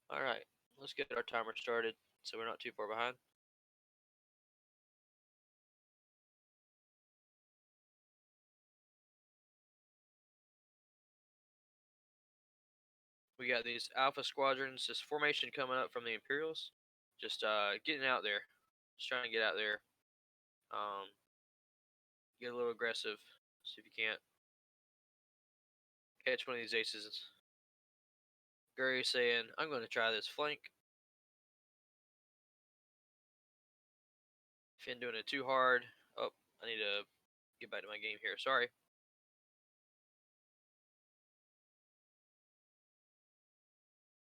All right, let's get our timer started so we're not too far behind. We got these Alpha Squadrons, this formation coming up from the Imperials. Just getting out there, just trying to get out there. Um, get a little aggressive. See if you can't catch one of these aces. Gary saying, "I'm going to try this flank." Finn doing it too hard. Oh, I need to get back to my game here. Sorry.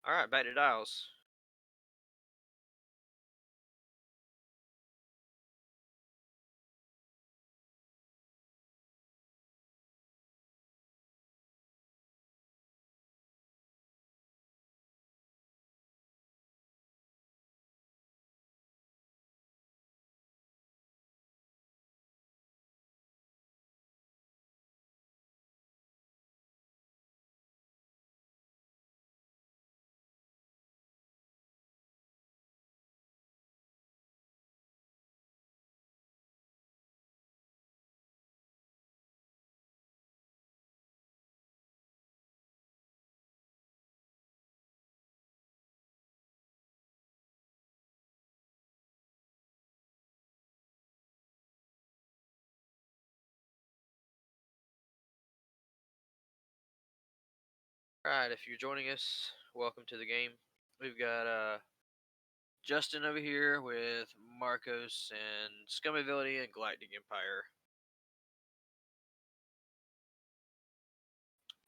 All right, back to dials. All right, if you're joining us, welcome to the game. We've got Justin over here with Marcos and Scumability and Galactic Empire.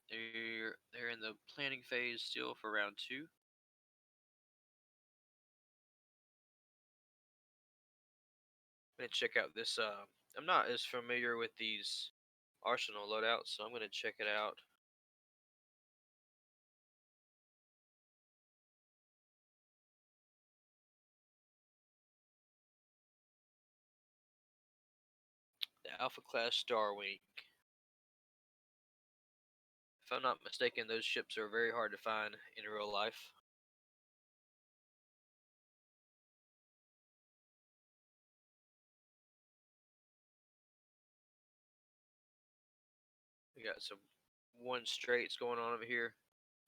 They're in the planning phase still for round 2. I'm gonna check out this. I'm not as familiar with these Arsenal loadouts, so I'm gonna check it out. The Alpha Class Starwing. If I'm not mistaken, those ships are very hard to find in real life. We got some one straights going on over here.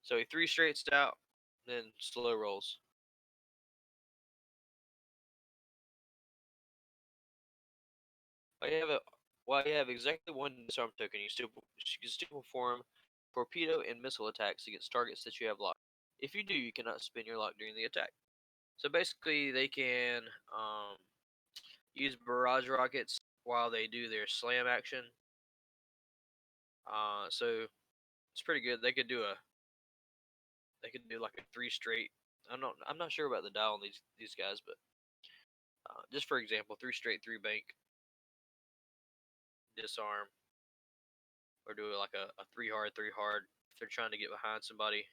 So he 3 straights out, then slow rolls. While you have exactly 1 disarm token, you can still perform torpedo and missile attacks against targets that you have locked. If you do, you cannot spin your lock during the attack. So basically, they can use barrage rockets while they do their slam action. So it's pretty good. They could do like a 3 straight. I'm not sure about the dial on these guys, but just for example, 3 straight 3 bank disarm, or do like a 3 hard if they're trying to get behind somebody.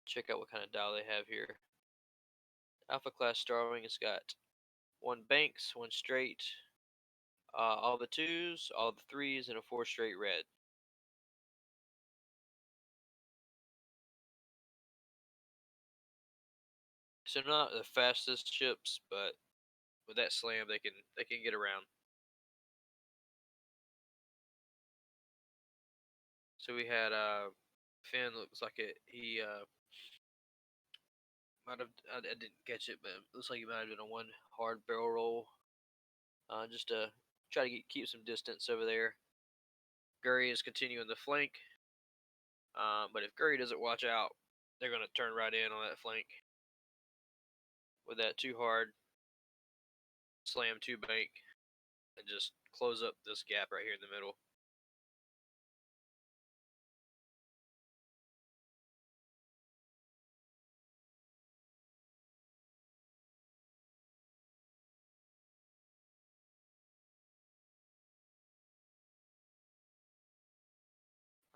Check out what kind of dial they have here. Alpha class Starwing has got 1 banks, 1 straight, all the 2s, all the 3s, and a 4 straight red. So not the fastest ships, but with that slam they can get around. So we had Finn looks like he might have I didn't catch it, but it looks like he might have done a 1 hard barrel roll, just to try to keep some distance over there. Gurry is continuing the flank, but if Gurry doesn't watch out, they're gonna turn right in on that flank with that 2 hard slam 2 bank and just close up this gap right here in the middle.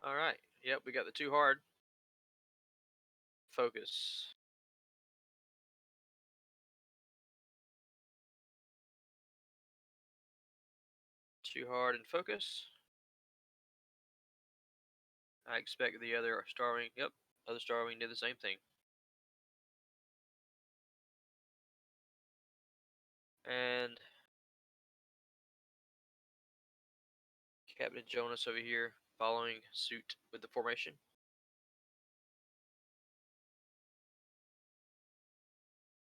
All right. Yep, we got the 2 hard. focus. Too hard and focus. I expect the other Starwing. Yep, other Starwing did the same thing. And Captain Jonas over here following suit with the formation.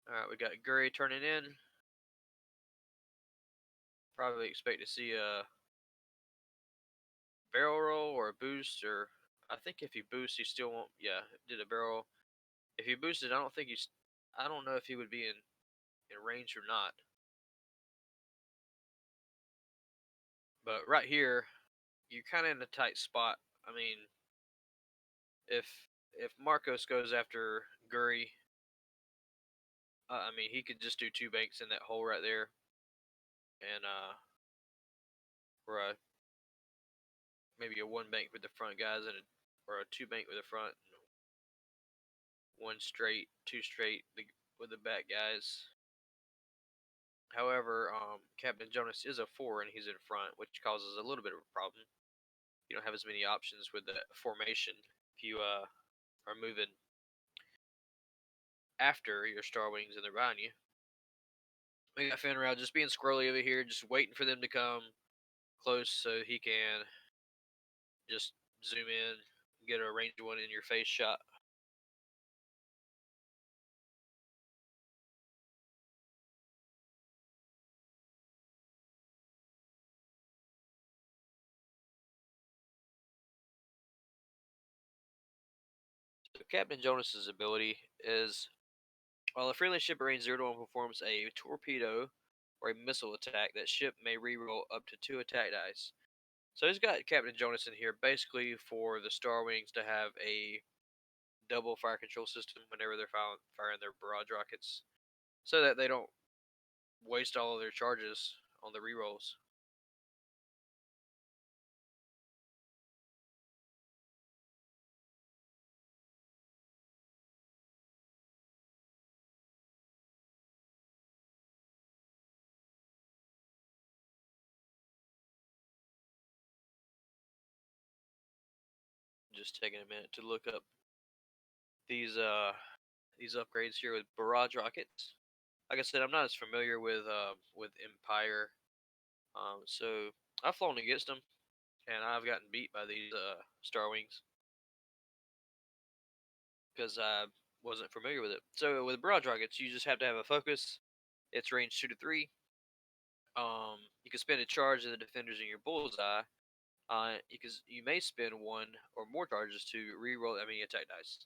All right, we got Gurry turning in. Probably expect to see a barrel roll or a boost, or I think if he boosts, he still won't. Yeah, did a barrel. If he boosted, I don't think he's. I don't know if he would be in range or not. But right here, you're kind of in a tight spot. I mean, if if Marcos goes after Gurry, I mean he could just do two banks in that hole right there, and or maybe a one bank with the front guys and or a two bank with the front, and one straight, two straight with the back guys. However, Captain Jonas is a four and he's in front, which causes a little bit of a problem. You don't have as many options with the formation if you are moving after your Star Wings and they're behind you. We got Fenrir just being squirrely over here, just waiting for them to come close so he can just zoom in, get a range one in your face shot. So Captain Jonas's ability is while a friendly ship at range 0 to 1 performs a torpedo or a missile attack, that ship may reroll up to 2 attack dice. So he's got Captain Jonas in here basically for the Star Wings to have a double fire control system whenever they're firing their barrage rockets, so that they don't waste all of their charges on the rerolls. Just taking a minute to look up these upgrades here with barrage rockets. Like I said, I'm not as familiar with Empire, so I've flown against them, and I've gotten beat by these Star Wings because I wasn't familiar with it. So with barrage rockets, you just have to have a focus. It's range 2 to 3. You can spend a charge of the defenders in your bullseye. You may spend one or more charges to re-roll any attack dice.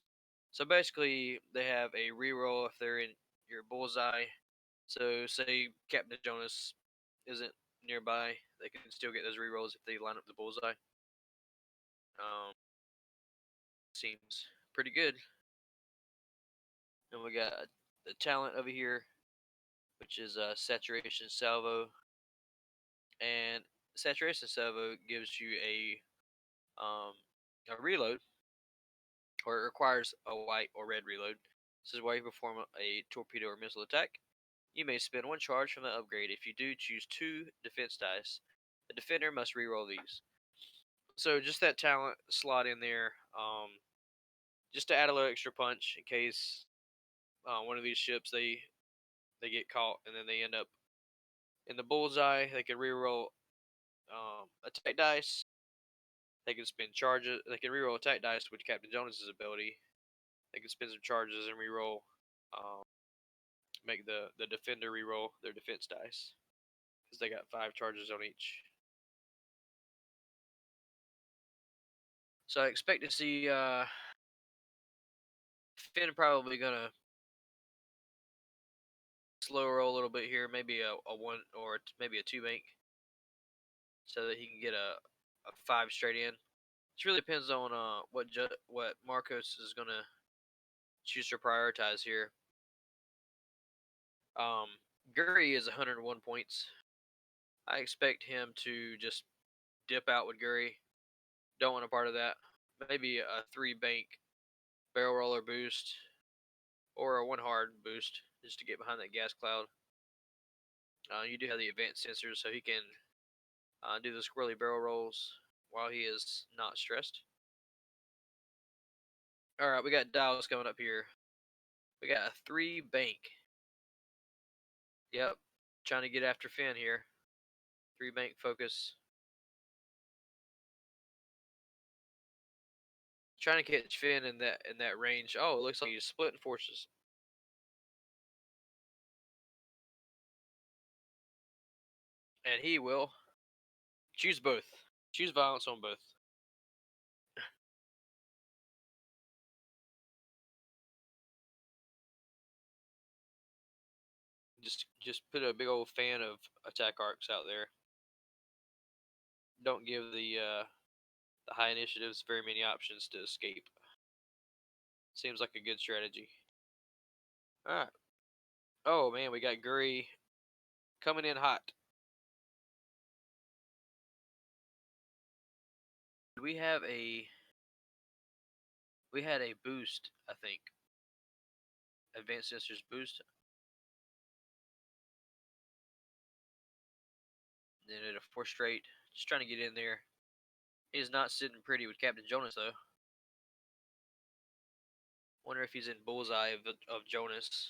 So basically, they have a re-roll if they're in your bullseye. So say Captain Jonas isn't nearby, they can still get those re-rolls if they line up the bullseye. Seems pretty good. And we got the talent over here, which is saturation salvo, and saturation salvo gives you a reload, or it requires a white or red reload. This is why you perform a torpedo or missile attack. You may spend one charge from the upgrade. If you do, choose 2 defense dice. The defender must reroll these. So just that talent slot in there, just to add a little extra punch in case one of these ships they get caught and then they end up in the bullseye. They can reroll attack dice. They can spend charges. They can reroll attack dice with Captain Jonas's ability. They can spend some charges and reroll, um, make the defender reroll their defense dice because they got 5 charges on each. So I expect to see Finn probably gonna slow roll a little bit here, maybe a one or maybe a two bank, so that he can get a 5 straight in. It really depends on what Marcos is gonna choose to prioritize here. Um, Gurry is 101 points. I expect him to just dip out with Gurry. Don't want a part of that. Maybe a 3 bank barrel roller boost or a one hard boost just to get behind that gas cloud. You do have the advanced sensors, so he can do the squirrely barrel rolls while he is not stressed. All right, we got dials coming up here. We got a 3 bank. Yep, trying to get after Finn here. 3 bank focus. Trying to catch Finn in that range. Oh, it looks like he's splitting forces. And he will choose both. Choose violence on both. Just put a big old fan of attack arcs out there. Don't give the high initiatives very many options to escape. Seems like a good strategy. All right. Oh man, we got Guri coming in hot. We have a we had a boost, I think. Advanced sensors boost. Then at a 4 straight. Just trying to get in there. He's not sitting pretty with Captain Jonas though. Wonder if he's in bullseye of Jonas.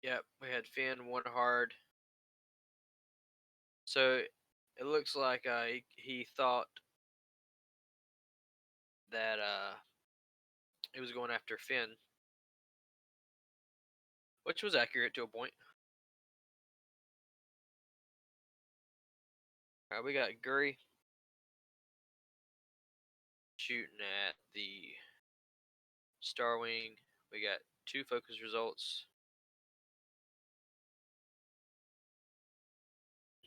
Yep, we had Finn one hard. So it looks like he thought that he was going after Finn, which was accurate to a point. All right, we got Guri shooting at the Starwing. We got 2 focus results.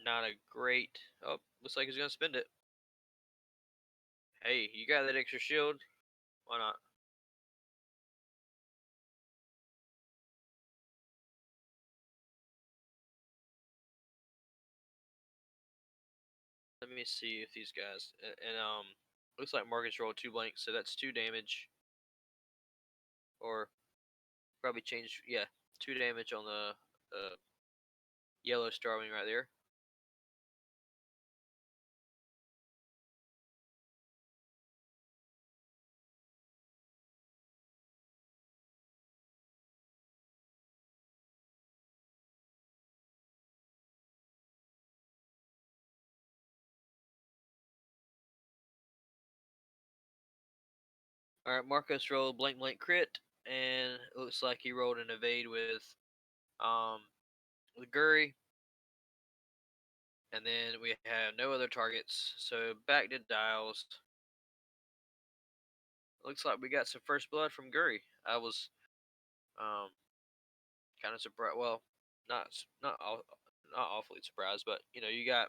Not a great. Oh, looks like he's gonna spend it. Hey, you got that extra shield? Why not? Let me see if these guys and looks like Marcous rolled 2 blanks, so that's 2 damage. Or probably change, yeah, 2 damage on the yellow Starwing right there. All right, Marcous rolled blank crit, and it looks like he rolled an evade um with Guri, and then we have no other targets. So back to dials. Looks like we got some first blood from Guri. I was um kind of surprised. Well, not not awfully surprised, but you got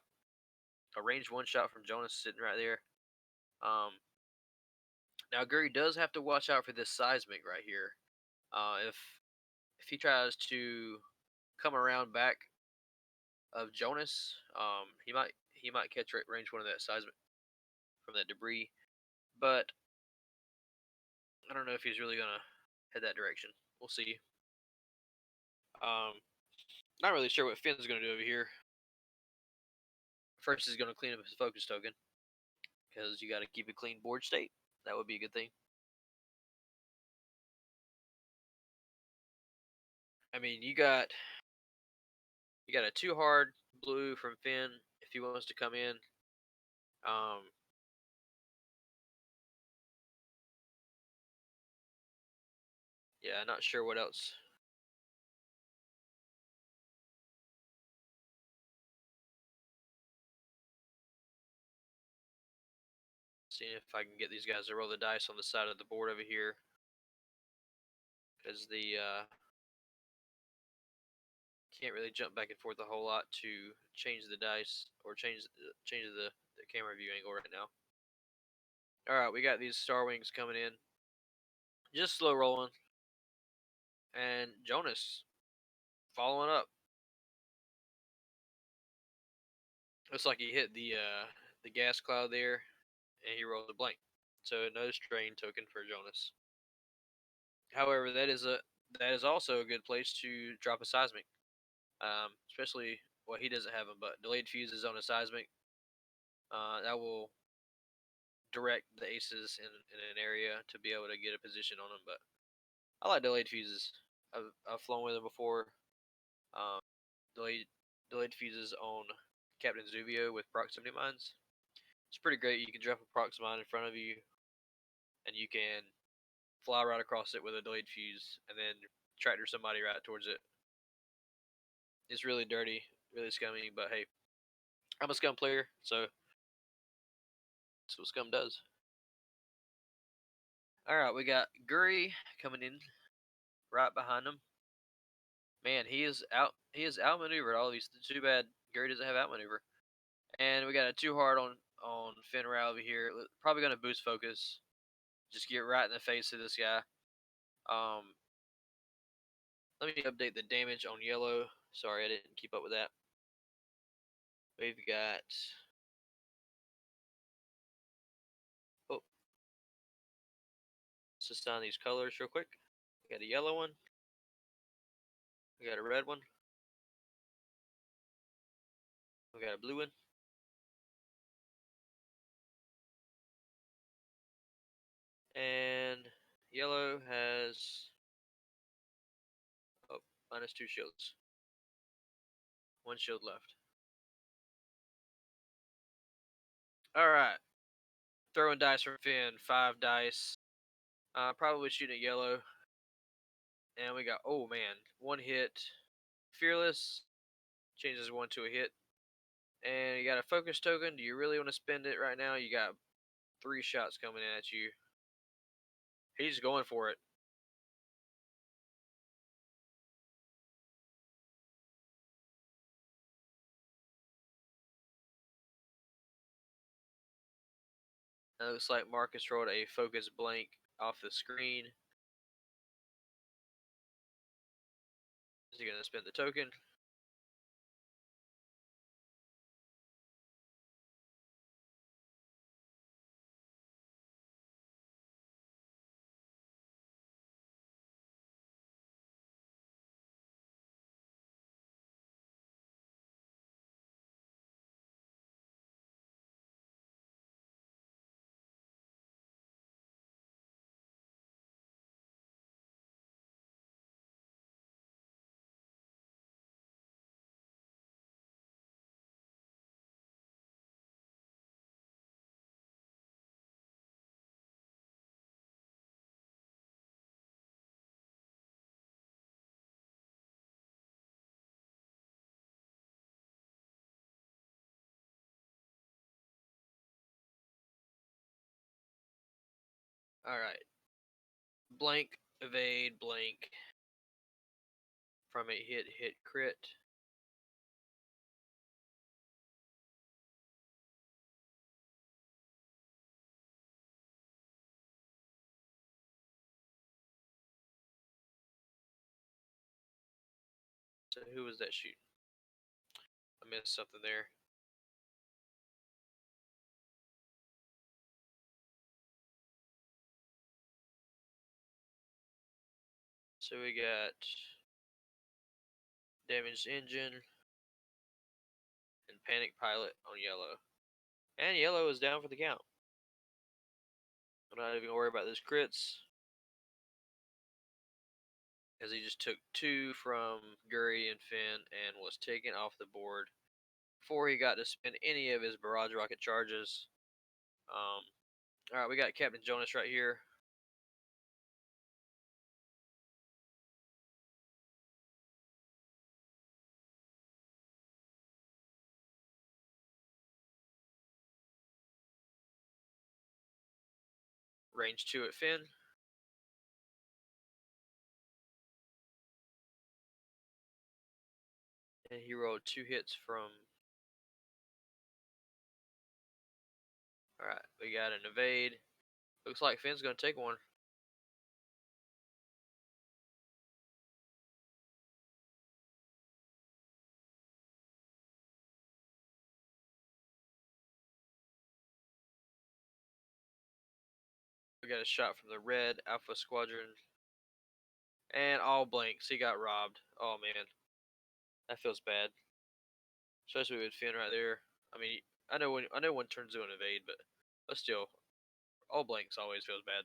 a ranged one shot from Jonas sitting right there. Um, Now Guri does have to watch out for this seismic right here. If he tries to come around back of Jonas, he might catch range one of that seismic from that debris. But I don't know if he's really gonna head that direction. We'll see. Um, Not really sure what Finn's gonna do over here. First, he's gonna clean up his focus token because you got to keep a clean board state. That would be a good thing. I mean, you got a 2 hard blue from Finn if he wants to come in. Um, yeah, not sure what else. Seeing if I can get these guys to roll the dice on the side of the board over here, because the can't really jump back and forth a whole lot to change the dice or change the camera view angle right now. All right, we got these Star Wings coming in. just slow rolling, and Jonas following up. Looks like he hit the gas cloud there, and he rolled a blank. So no strain token for Jonas. However, that is also a good place to drop a seismic. Especially well, he doesn't have them, but delayed fuses on a seismic. That will direct the aces in an area to be able to get a position on them. But I like delayed fuses. I've flown with them before. Um, delayed delayed fuses on Captain Zuvio with proximity mines. It's pretty great. You can drop a prox mine in front of you, and you can fly right across it with a delayed fuse, and then tractor somebody right towards it. It's really dirty, really scummy, but hey, I'm a scum player, so that's what scum does. All right, we got Guri coming in right behind him. Man, he is out. He is outmaneuvered all these. Too bad Guri doesn't have outmaneuver. And we got a too hard on Finra over here. Probably gonna boost focus. Just get right in the face of this guy. Um, let me update the damage on yellow. Sorry, I didn't keep up with that. We've got. Oh, let's assign these colors real quick. We got a yellow one. We got a red one. We got a blue one. And yellow has -2 shields. One shield left. Alright. Throwing dice from Finn. 5 dice. Probably shooting at yellow. And we got, oh man, one hit. Fearless. Changes one to a hit. And you got a focus token. Do you really want to spend it right now? You got 3 shots coming in at you. He's going for it. It looks like Marcous rolled a focus blank off the screen. Is he going to spend the token? Alright. Blank, evade, blank. From a hit, hit, crit. So who was that shooting? I missed something there. So we got damaged engine and panic pilot on yellow. And yellow is down for the count. I'm not even gonna worry about those crits. As he just took 2 from Guri and Finn and was taken off the board before he got to spend any of his barrage rocket charges. Alright, we got Captain Jonas right here. Range 2 at Finn. And he rolled 2 hits from. Alright, we got an evade. Looks like Finn's gonna take one. got a shot from the red Alpha Squadron. And all blanks. He got robbed. Oh man, that feels bad. Especially with Finn right there. I mean, I know one turns to an evade, but still, all blanks always feels bad.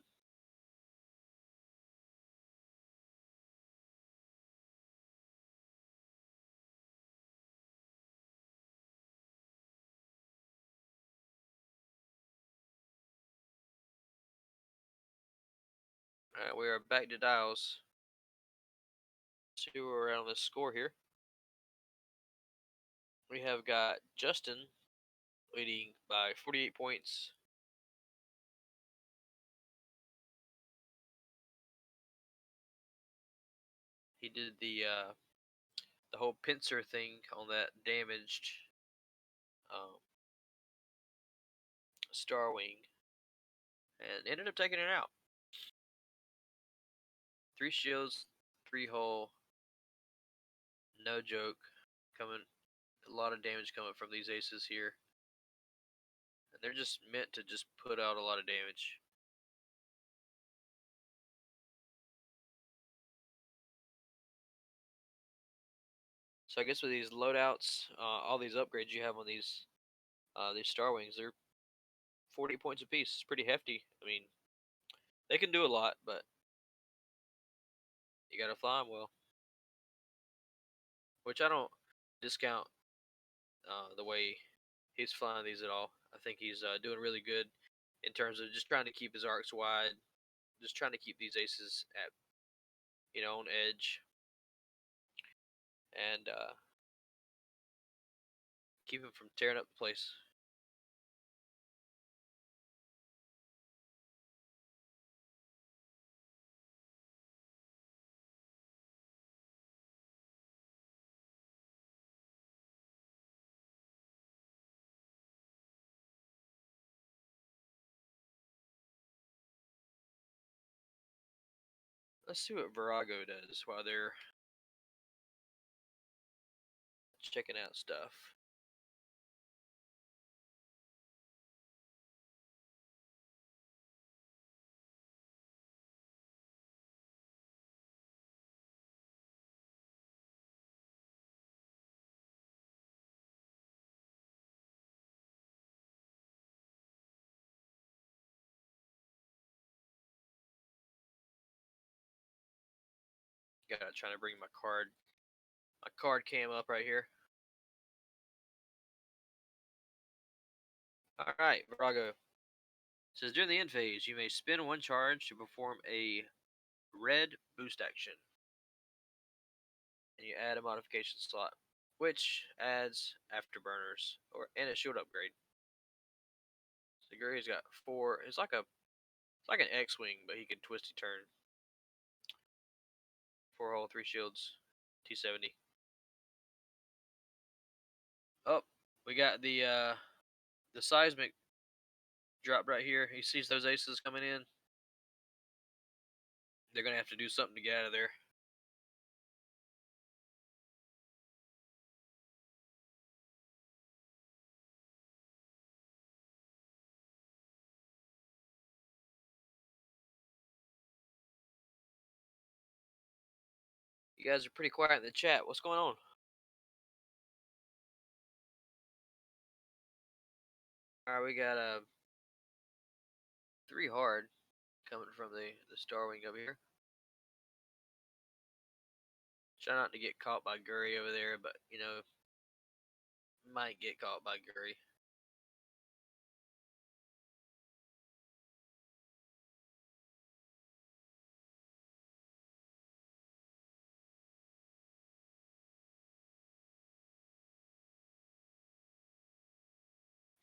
All right, we are back to dials. See where we're at on this score here. We have got Justin leading by 48 points. He did the whole pincer thing on that damaged um, Star Wing and ended up taking it out. 3 shields, 3 hull, no joke. Coming, a lot of damage coming from these aces here. And they're just meant to just put out a lot of damage. So I guess with these loadouts, all these upgrades you have on these Star Wings, they're 40 points apiece. It's pretty hefty. I mean, they can do a lot, but you gotta fly them well. Which I don't discount the way he's flying these at all. I think he's doing really good in terms of just trying to keep his arcs wide, just trying to keep these aces at on edge, and keep him from tearing up the place. Let's see what Virago does while they're checking out stuff. Got trying to bring my card cam up right here. All right, Virago says during the end phase, you may spend 1 charge to perform a red boost action, and you add a modification slot, which adds afterburners and a shield upgrade. So Gary's got 4. It's like an X-wing, but he can twisty turn. 4 hull, 3 shields, T70. Oh, we got the seismic drop right here. He sees those aces coming in. They're gonna have to do something to get out of there. You guys are pretty quiet in the chat. What's going on? All right, we got 3 hard coming from the Star Wing up here. Try not to get caught by Gurry over there, but might get caught by Gurry.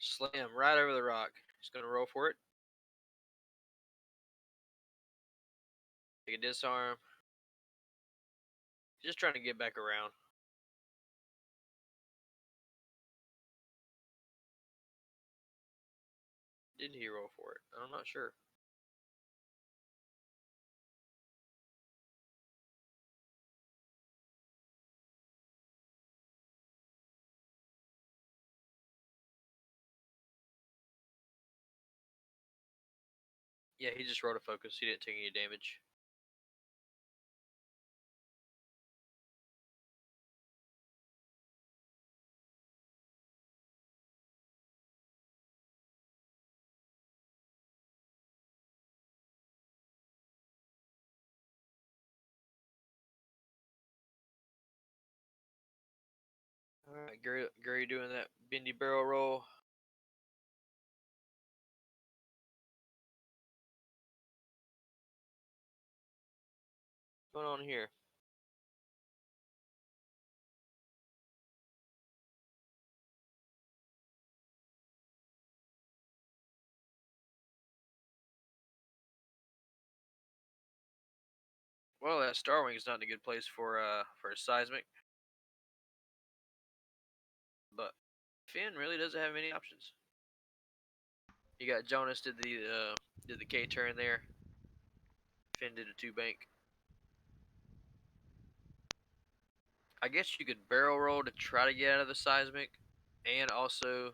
Slam right over the rock. He's gonna roll for it. Take a disarm. Just trying to get back around. Didn't he roll for it? I'm not sure. Yeah, he just rode a focus. He didn't take any damage. All right, Gary doing that bendy barrel roll. What's going on here? Well, that Star Wing's not in a good place for a seismic, but Finn really doesn't have many options. You got Jonas did the K turn there. Finn did a 2 bank. I guess you could barrel roll to try to get out of the seismic, and also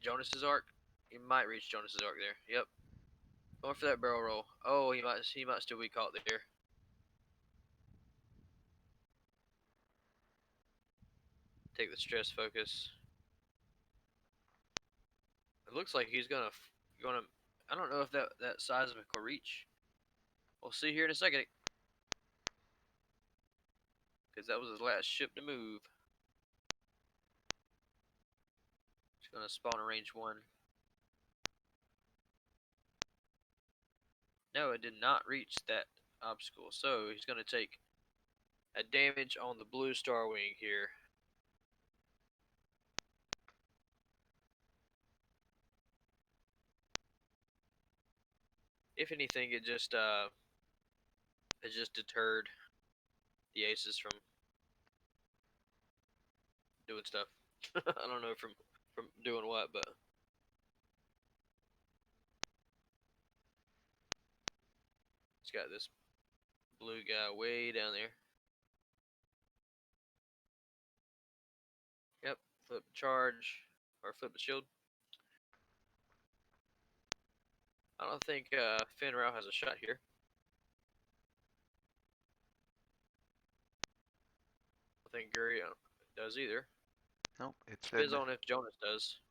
Jonas's arc. You might reach Jonas's arc there. Yep. Going for that barrel roll. Oh, he might still be caught there. Take the stress focus. It looks like he's gonna. I don't know if that seismic will reach. We'll see here in a second. Because that was his last ship to move. He's gonna spawn a range 1. No, it did not reach that obstacle. So he's gonna take a damage on the blue Star Wing here. If anything, it just deterred the aces from doing stuff. I don't know from doing what, but it's got this blue guy way down there. Yep, flip charge or flip the shield. I don't think Finn Rao has a shot here. I think Guri does either. Nope, it Depends said on if Jonas does.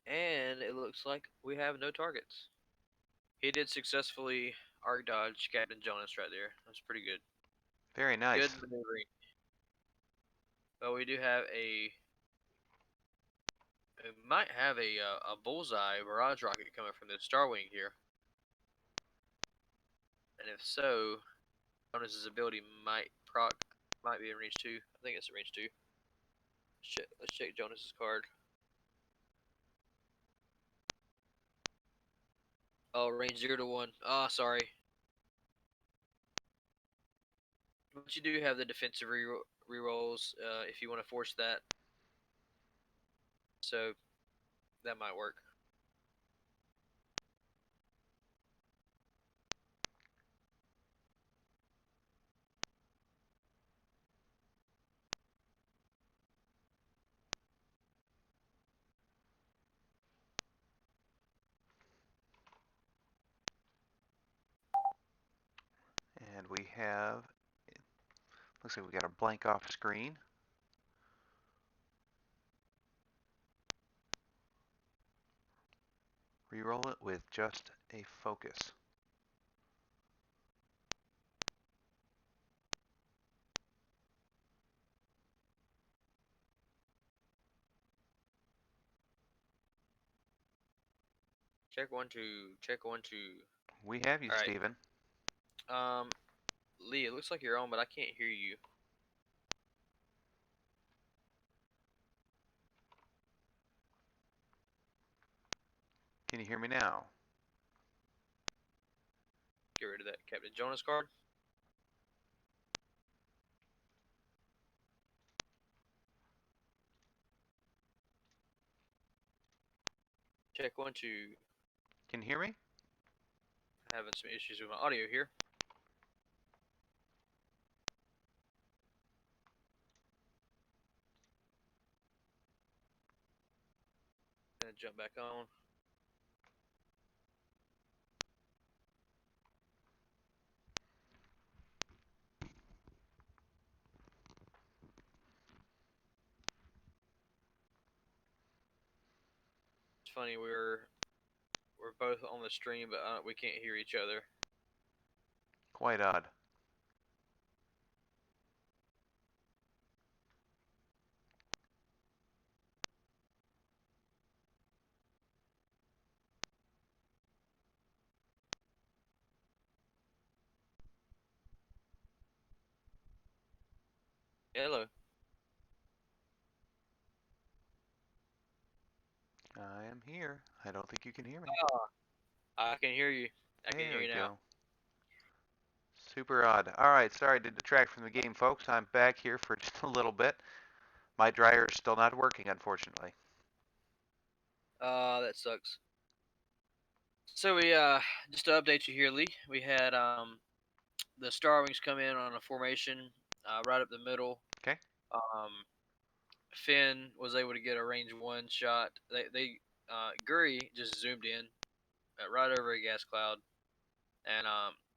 And it looks like we have no targets. He did successfully arc dodge Captain Jonas right there. That's pretty good. very nice. Good maneuvering. But we do have we might have a bullseye barrage rocket coming from the Star Wing here. And if so, Jonas's ability might be in range 2. I think it's in range 2. Let's check Jonas's card. Oh, range 0 to 1. Oh, sorry. But you do have the defensive rerolls if you want to force that. So that might work. And we have, looks like we got a blank off screen. Reroll it with just a focus. Check 1 2. Check 1 2. We have you, All right. Steven. Lee, it looks like you're on, but I can't hear you. Can you hear me now? Get rid of that Captain Jonas card. Check 1 2. Can you hear me? Having some issues with my audio here. jump back on. It's funny we're both on the stream, but we can't hear each other. Quite odd. Hello. I am here. I don't think you can hear me. I can hear you. I can There hear we you now. go. Super odd. Alright, sorry to detract from the game, folks. I'm back here for just a little bit. My dryer is still not working, unfortunately. That sucks. So we just to update you here, Lee. We had the Starwings come in on a formation right up the middle. Okay. Finn was able to get a range 1 shot. Guri just zoomed in right over a gas cloud and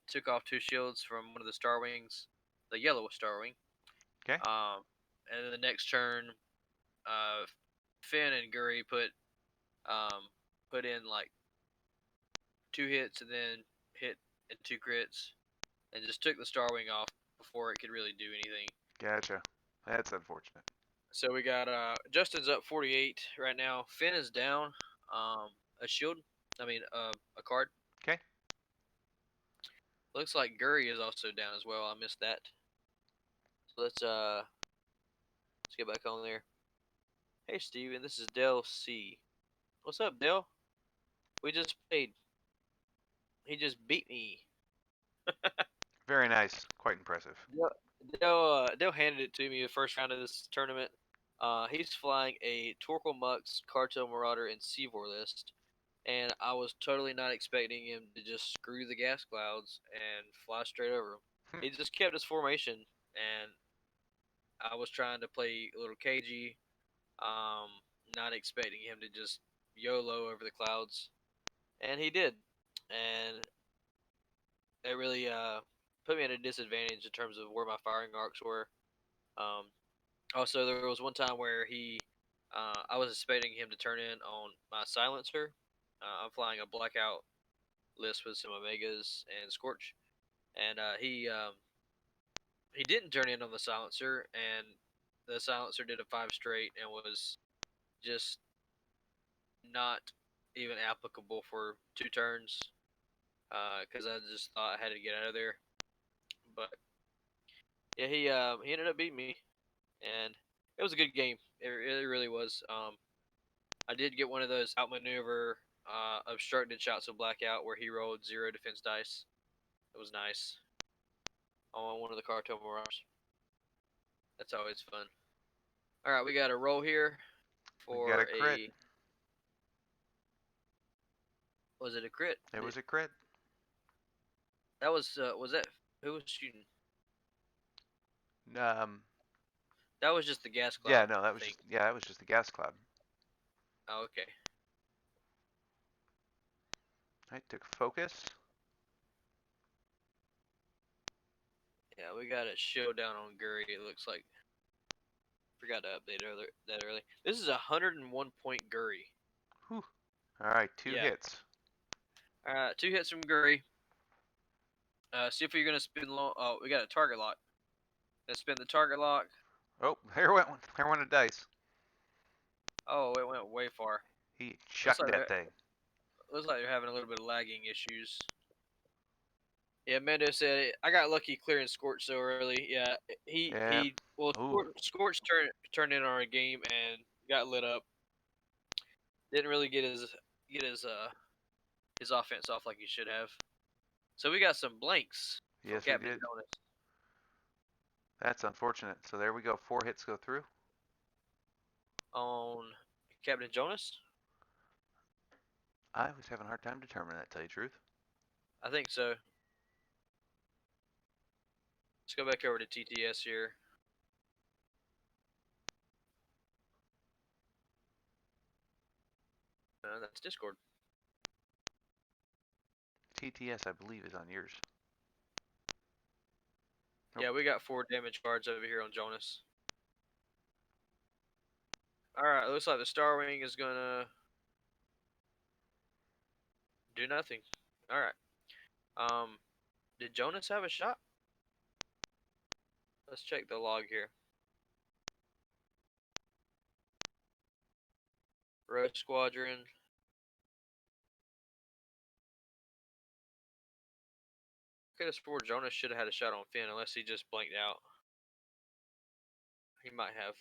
took off 2 shields from one of the Starwings, the yellow Starwing. Okay. And then the next turn, Finn and Guri put in like 2 hits and then hit and 2 crits, and just took the Starwing off before it could really do anything. Gotcha. That's unfortunate. So we got Justin's up 48 right now. Finn is down a shield. I mean a card. Okay. Looks like Guri is also down as well. I missed that. So let's get back on there. Hey Steven, this is Del C. What's up, Del? We just played. He just beat me. Very nice. Quite impressive. Dale handed it to me the first round of this tournament. He's flying a Torkoal Mux, Cartel Marauder, and Seavor list, and I was totally not expecting him to just screw the gas clouds and fly straight over them. He just kept his formation, and I was trying to play a little cagey, not expecting him to just YOLO over the clouds, and he did, and it really put me at a disadvantage in terms of where my firing arcs were. Um, Also, there was one time where I was expecting him to turn in on my silencer. I'm flying a blackout list with some Omegas and Scorch, and he didn't turn in on the silencer, and the silencer did a 5 straight and was just not even applicable for 2 turns because I just thought I had to get out of there. But yeah, he ended up beating me, and it was a good game. It really was. I did get one of those outmaneuver obstructed shots of blackout where he rolled 0 defense dice. It was nice. On one of the Cartel Marauders. That's always fun. All right, we got a roll here We got a for crit. Was it a crit? It was a crit. That was that who was shooting? Um. That was just the gas cloud. Yeah. No. That was just. Yeah. That was just the gas cloud. Oh, okay. I took focus. Yeah, we got a showdown on Guri. It looks like. Forgot to update that early. This is a 101 point Guri. Whew. All right. 2 hits. All right, 2 hits from Guri. See if you're gonna spin long. Oh, we got a target lock. Let's spin the target lock. Oh, there went one. There went a dice. Oh, it went way far. He chucked that thing. Looks like they're having a little bit of lagging issues. Yeah, Mando said I got lucky clearing Scorch so early. Yeah, Scorch turned in our game and got lit up. Didn't really get his offense off like he should have. So we got some blanks for Yes, Captain we did. Jonas. That's unfortunate. So there we go. 4 hits go through. On Captain Jonas? I was having a hard time determining that, to tell you the truth. I think so. Let's go back over to TTS here. That's Discord. TTS, I believe, is on yours. Nope. Yeah, we got 4 damage cards over here on Jonas. Alright, looks like the Star Wing is gonna do nothing. Alright. Did Jonas have a shot? Let's check the log here. Rogue Squadron. Could have swore Jonas should have had a shot on Finn, unless he just blanked out. He might have.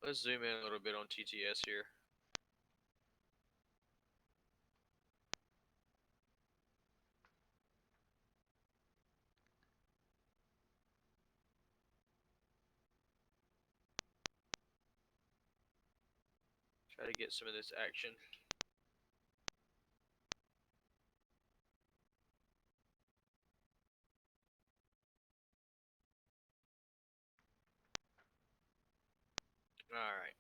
Let's zoom in a little bit on TTS here. Try to get some of this action. Alright.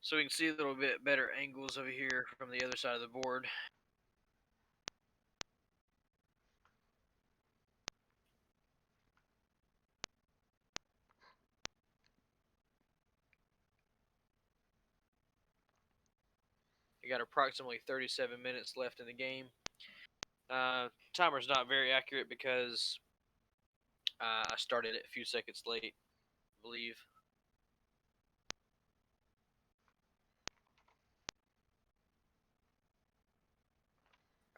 So we can see a little bit better angles over here from the other side of the board. You got approximately 37 minutes left in the game. Timer's not very accurate because I started it a few seconds late, I believe.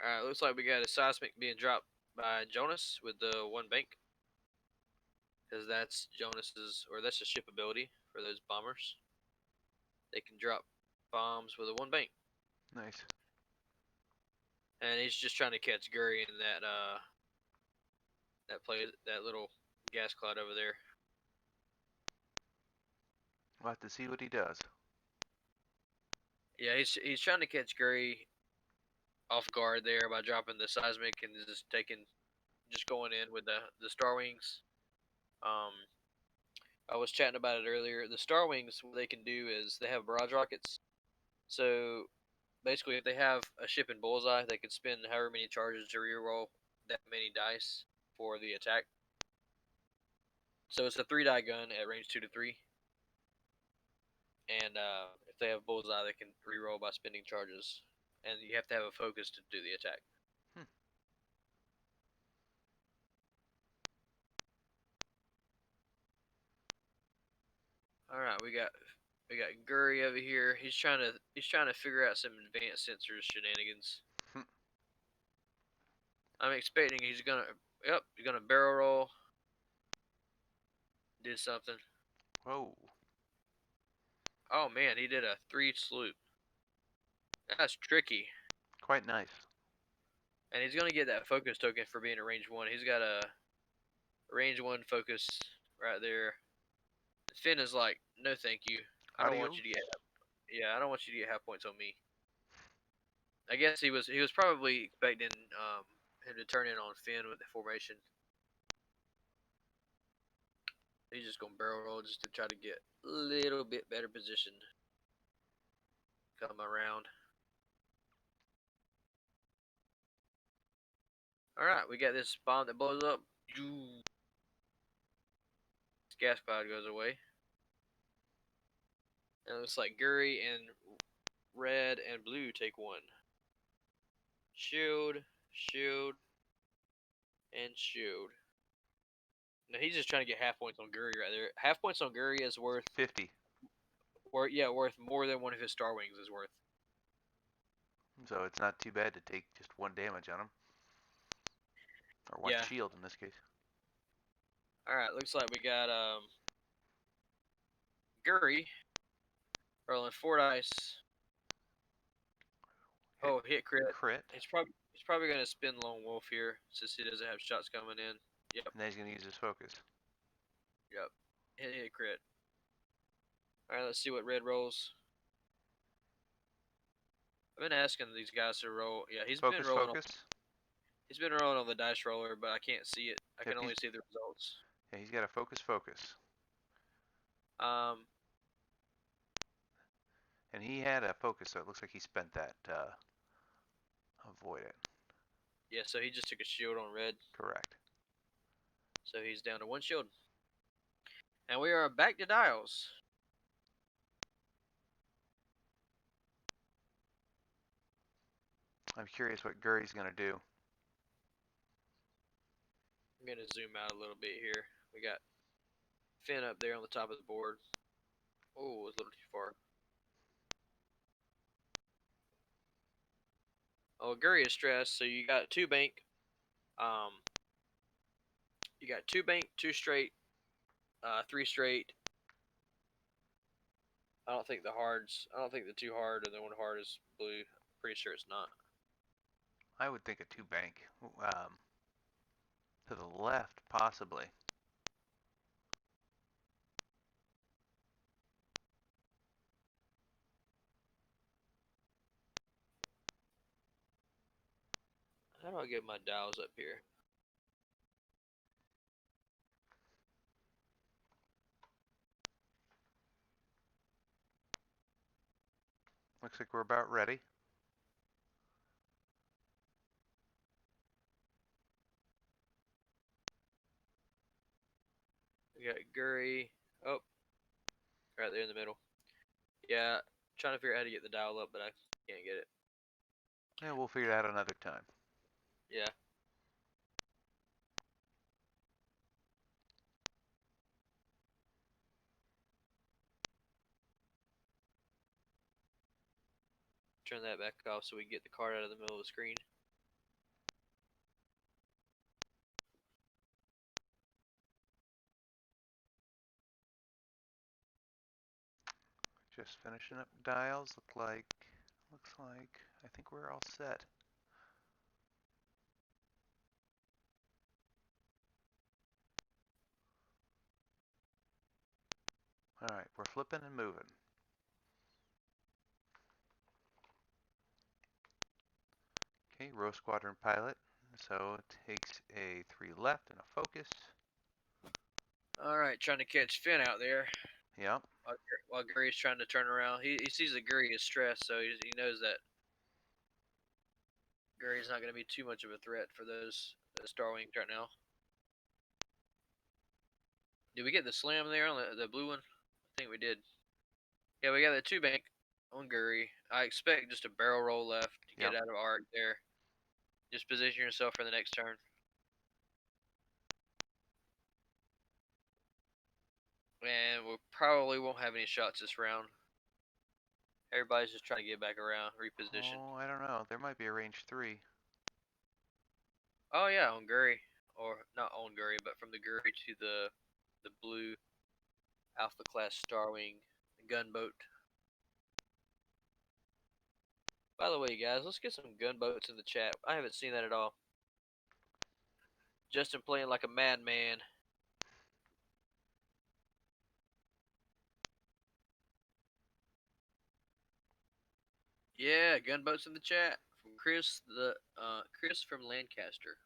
Alright, looks like we got a seismic being dropped by Jonas with the 1 bank. Because that's Jonas's, or that's a ship ability for those bombers. They can drop bombs with a 1 bank. Nice. And he's just trying to catch Gurry in that little gas cloud over there. We'll have to see what he does. Yeah, he's trying to catch Gurry off guard there by dropping the seismic and just going in with the Star Wings. I was chatting about it earlier. The Star Wings, what they can do is they have barrage rockets. So basically, if they have a ship in bullseye, they can spend however many charges to reroll that many dice for the attack. So it's a 3-die gun at range 2 to 3. And if they have bullseye, they can reroll by spending charges. And you have to have a focus to do the attack. All right, we got Gurry over here. He's trying to figure out some advanced sensors shenanigans. I'm expecting he's gonna barrel roll. Did something. Whoa. Oh man, he did a 3 sloop. That's tricky. Quite nice. And he's gonna get that focus token for being a range 1. He's got a range 1 focus right there. Finn is like, no thank you. I don't want you to get I don't want you to get half points on me. I guess he was probably expecting him to turn in on Finn with the formation. He's just gonna barrel roll just to try to get a little bit better position. Come around. Alright, we got this bomb that blows up. This gas cloud goes away. And it looks like Gurry and red and blue take 1. Shield, shield, and shield. Now he's just trying to get half points on Gurry right there. Half points on Gurry is worth 50. Worth more than one of his Star Wings is worth. So it's not too bad to take just 1 damage on him. Or 1 shield in this case. Alright, looks like we got Gurry rolling 4 dice. Oh, hit crit. He's probably gonna spin Lone Wolf here since he doesn't have shots coming in. Yep. And then he's gonna use his focus. Yep. Hit crit. Alright, let's see what red rolls. I've been asking these guys to roll. Yeah, he's been Focus, rolling on. focus. He's been rolling on the dice roller, but I can't see it. I Yep, can only see the results. he's got a focus, focus. Um, And he had a focus, so it looks like he spent that. Avoid it. yeah. So he just took a shield on red. Correct. So he's down to one shield. And we are back to dials. I'm curious what Guri's going to do. I'm gonna zoom out a little bit here. We got Finn up there on the top of the board. Oh, it was a little too far. Oh, Guri is stressed. So you got two bank. Um, you got two bank, two straight, three straight. I don't think the hards. I don't think the two hard and the one hard is blue. Pretty sure it's not. I would think a two bank. To the left, possibly. How do I get my dials up here? Looks like we're about ready. We got Guri. Oh, right there in the middle. Yeah, trying to figure out how to get the dial up, but I can't get it. Yeah, we'll figure it out another time. Yeah. Turn that back off so we can get the card out of the middle of the screen. Just finishing up dials. Looks like, I think we're all set. All right, we're flipping and moving. Okay, row squadron pilot. So it takes a 3 left and a focus. All right, trying to catch Finn out there. Yep. While Guri's trying to turn around. He sees that Guri is stressed, so he knows that Guri's not going to be too much of a threat for those Star Wings right now. Did we get the slam there on the blue one? I think we did. Yeah, we got the two bank on Guri. I expect just a barrel roll left to get Yep. out of arc there. Just position yourself for the next turn. And we probably won't have any shots this round. Everybody's just trying to get back around, reposition. Oh, I don't know. There might be a range 3. Oh yeah, on Guri, or not on Guri, but from the Guri to the blue Alpha class Starwing gunboat. By the way, guys, let's get some gunboats in the chat. I haven't seen that at all. Justin playing like a madman. Yeah, gunboats in the chat from Chris, Chris from Lancaster.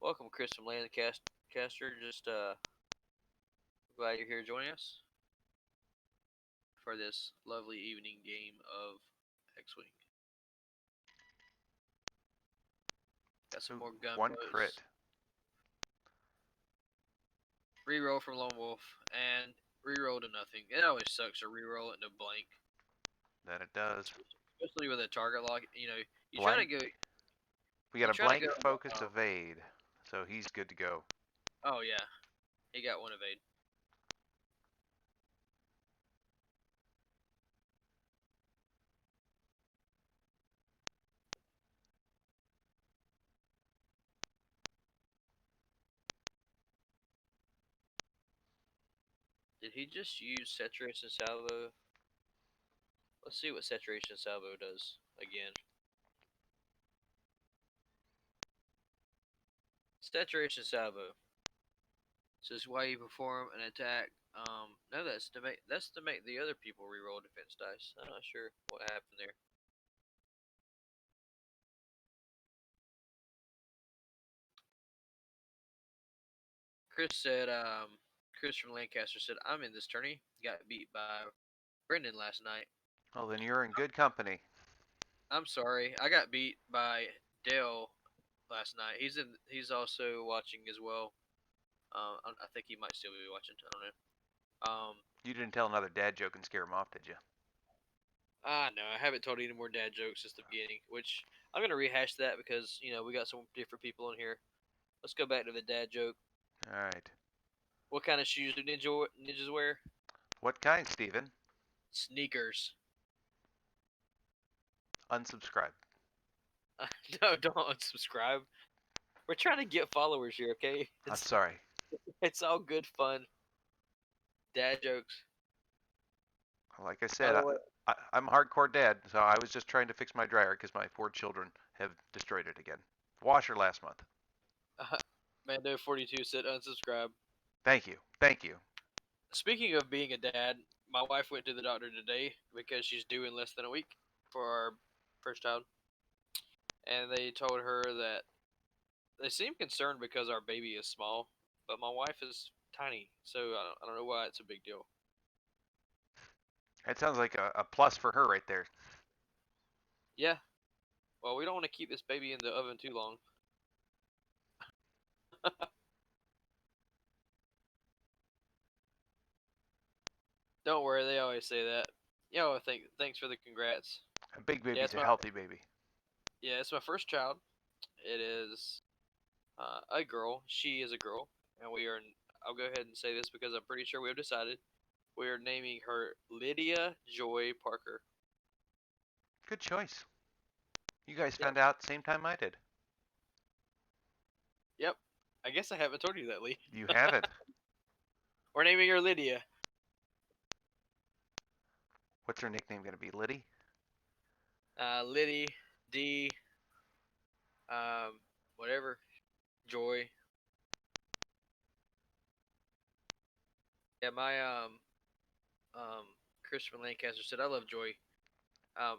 Welcome, Chris from Lancaster. Just glad you're here joining us for this lovely evening game of X-wing. Got some more gunboats. 1 crit. Reroll from Lone Wolf and reroll to nothing. It always sucks to reroll it into blank. That it does. Especially with a target lock. You know, you Blank. try to go. We got a Try to blank go. focus evade, so he's good to go. Oh yeah, he got one evade. Did he just use saturation salvo? Let's see what saturation salvo does again. Saturation salvo. This is why you perform an attack No, that's to make the other people re-roll defense dice. I'm not sure what happened there. Chris said, Chris from Lancaster said, I'm in this tourney. Got beat by Brendan last night. Well, then you're in good company. I'm sorry. I got beat by Dale last night. He's also watching as well. I think he might still be watching. I don't know. You didn't tell another dad joke and scare him off, did you? No, I haven't told any more dad jokes since the beginning, which I'm gonna rehash that because we got some different people in here. Let's go back to the dad joke. All right. What kind of shoes do ninjas wear? What kind, Steven? Sneakers. Unsubscribe. No, don't unsubscribe. We're trying to get followers here, okay? I'm sorry. It's all good fun. Dad jokes. Like I By said, the way, I'm a hardcore dad, so I was just trying to fix my dryer because my 4 children have destroyed it again. Washer last month. Mando42 said unsubscribe. Thank you. Thank you. Speaking of being a dad, my wife went to the doctor today because she's due in less than a week for our first child. And they told her that they seem concerned because our baby is small, but my wife is tiny, so I don't know why it's a big deal. That sounds like a plus for her right there. Yeah, well, we don't want to keep this baby in the oven too long. Don't worry, they always say that. Thanks for the congrats. A big Yeah, baby's it's a my healthy baby. it's my first child. It is a girl. She is a girl, and we are. I'll go ahead and say this because I'm pretty sure we have decided. We are naming her Lydia Joy Parker. Good choice. You guys Yep. found out same time I did. Yep. I guess I haven't told you that, Lee. You have it. We're naming her Lydia. What's her nickname going to be? Liddy? Liddy, D, um, whatever, Joy. Yeah, my um, Chris from Lancaster said I love Joy. Um,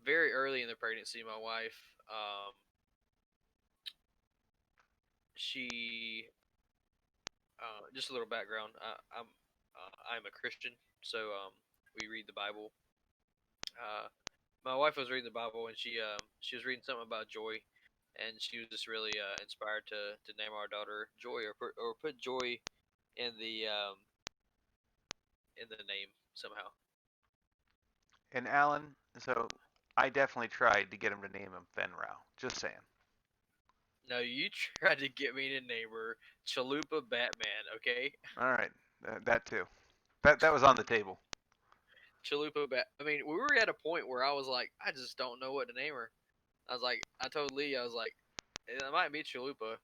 very early in the pregnancy, my wife, she, just a little background. I'm a Christian, so we read the Bible. My wife was reading the Bible and she was reading something about joy, and she was just really inspired to name our daughter Joy or put joy in the name somehow. And Alan, so I definitely tried to get him to name him Fenrow. Just saying. No, you tried to get me to name her Chalupa Batman, okay? All right. That too. That was on the table. Chalupa Bat. I mean, we were at a point where I was like, I just don't know what to name her. I was like, I told Lee, I was like, it might be Chalupa.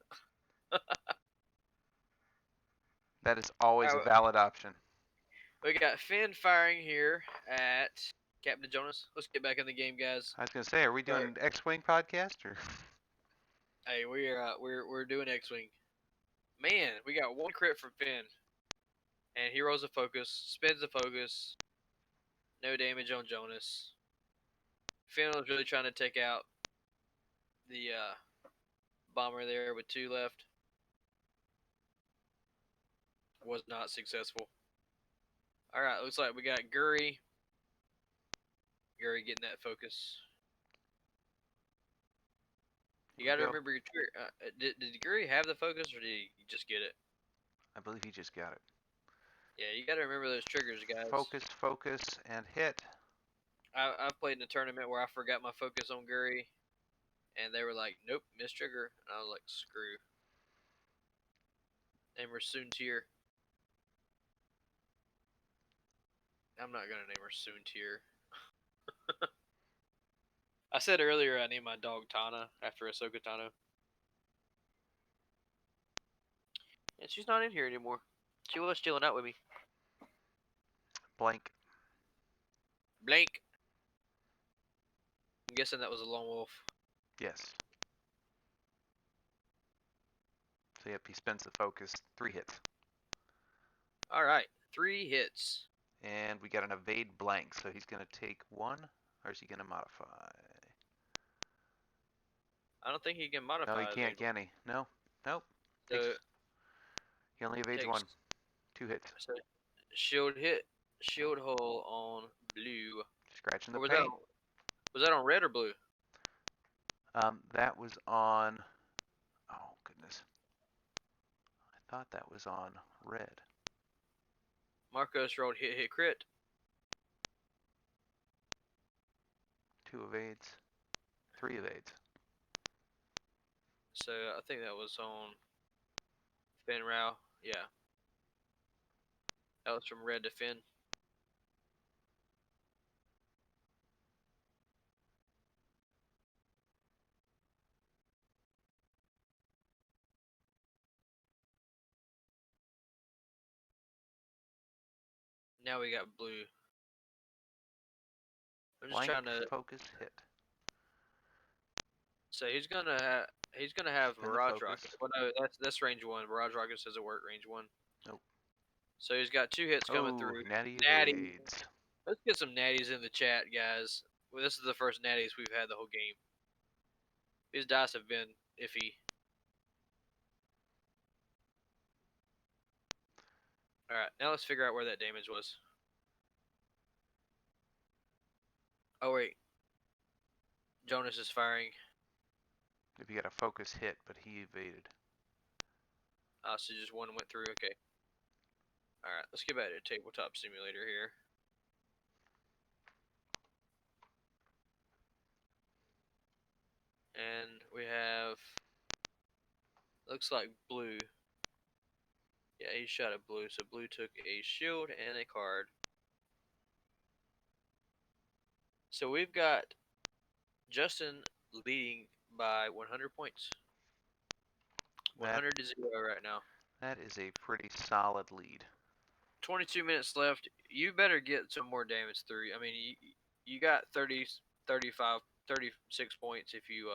That is always All a right, valid option. we got Finn firing here at Captain Jonas. Let's get back in the game, guys. I was going to say, are we doing an X-Wing podcast or? Hey, we're doing X-wing. Man, we got one crit from Finn, and he rolls a focus, spins the focus, no damage on Jonas. Finn was really trying to take out the bomber there with 2 left. Was not successful. All right, looks like we got Guri. Guri getting that focus. You got to remember your trigger. Did Guri have the focus, or did he just get it? I believe he just got it. Yeah, you got to remember those triggers, guys. Focus, focus, and hit. I've played in a tournament where I forgot my focus on Guri, and they were like, "Nope, miss trigger," and I was like, "Screw." Name her Soontier. I'm not gonna name her Soontier. I said earlier I named my dog Tana after Ahsoka Tano. And she's not in here anymore. She was chilling out with me. Blank. Blank. I'm guessing that was a lone wolf. Yes. So yep, he spends the focus. 3 hits. All right. 3 hits. And we got an evade blank, so he's going to take 1, or is he going to modify? I don't think he can No, he modify can't, evade. can he? No. Nope. So He only evades takes 1. 2 hits. so shield hit, shield hole on blue. Scratching the Or paint. was that on red or blue? That was on. Oh goodness. I thought that was on red. Marcous rolled hit crit. 2 evades. 3 evades. So I think that was on Finn Rao. Yeah. That was from red to Finn. Now we got blue. I'm just Blank trying to. focus hit. So he's gonna have Spin the Barrage focus. Rocket. Well, no, that's range 1. Barrage Rocket doesn't work range 1. Nope. So he's got 2 hits coming Oh, through. natty Natty. evades. Let's get some natties in the chat, guys. Well, this is the first natties we've had the whole game. These dice have been iffy. Alright, now let's figure out where that damage was. Oh, wait. Jonas is firing. If you got a focus hit, but he evaded. So just one went through. Okay. Alright, let's get back to Tabletop Simulator here. And we have. Looks like blue. Yeah, he shot at blue. So blue took a shield and a card. So we've got Justin leading by 100 points. 100 to 0 right now. That is a pretty solid lead. 22 minutes left. You better get some more damage through. I mean, you got 30, 35, 36 points if you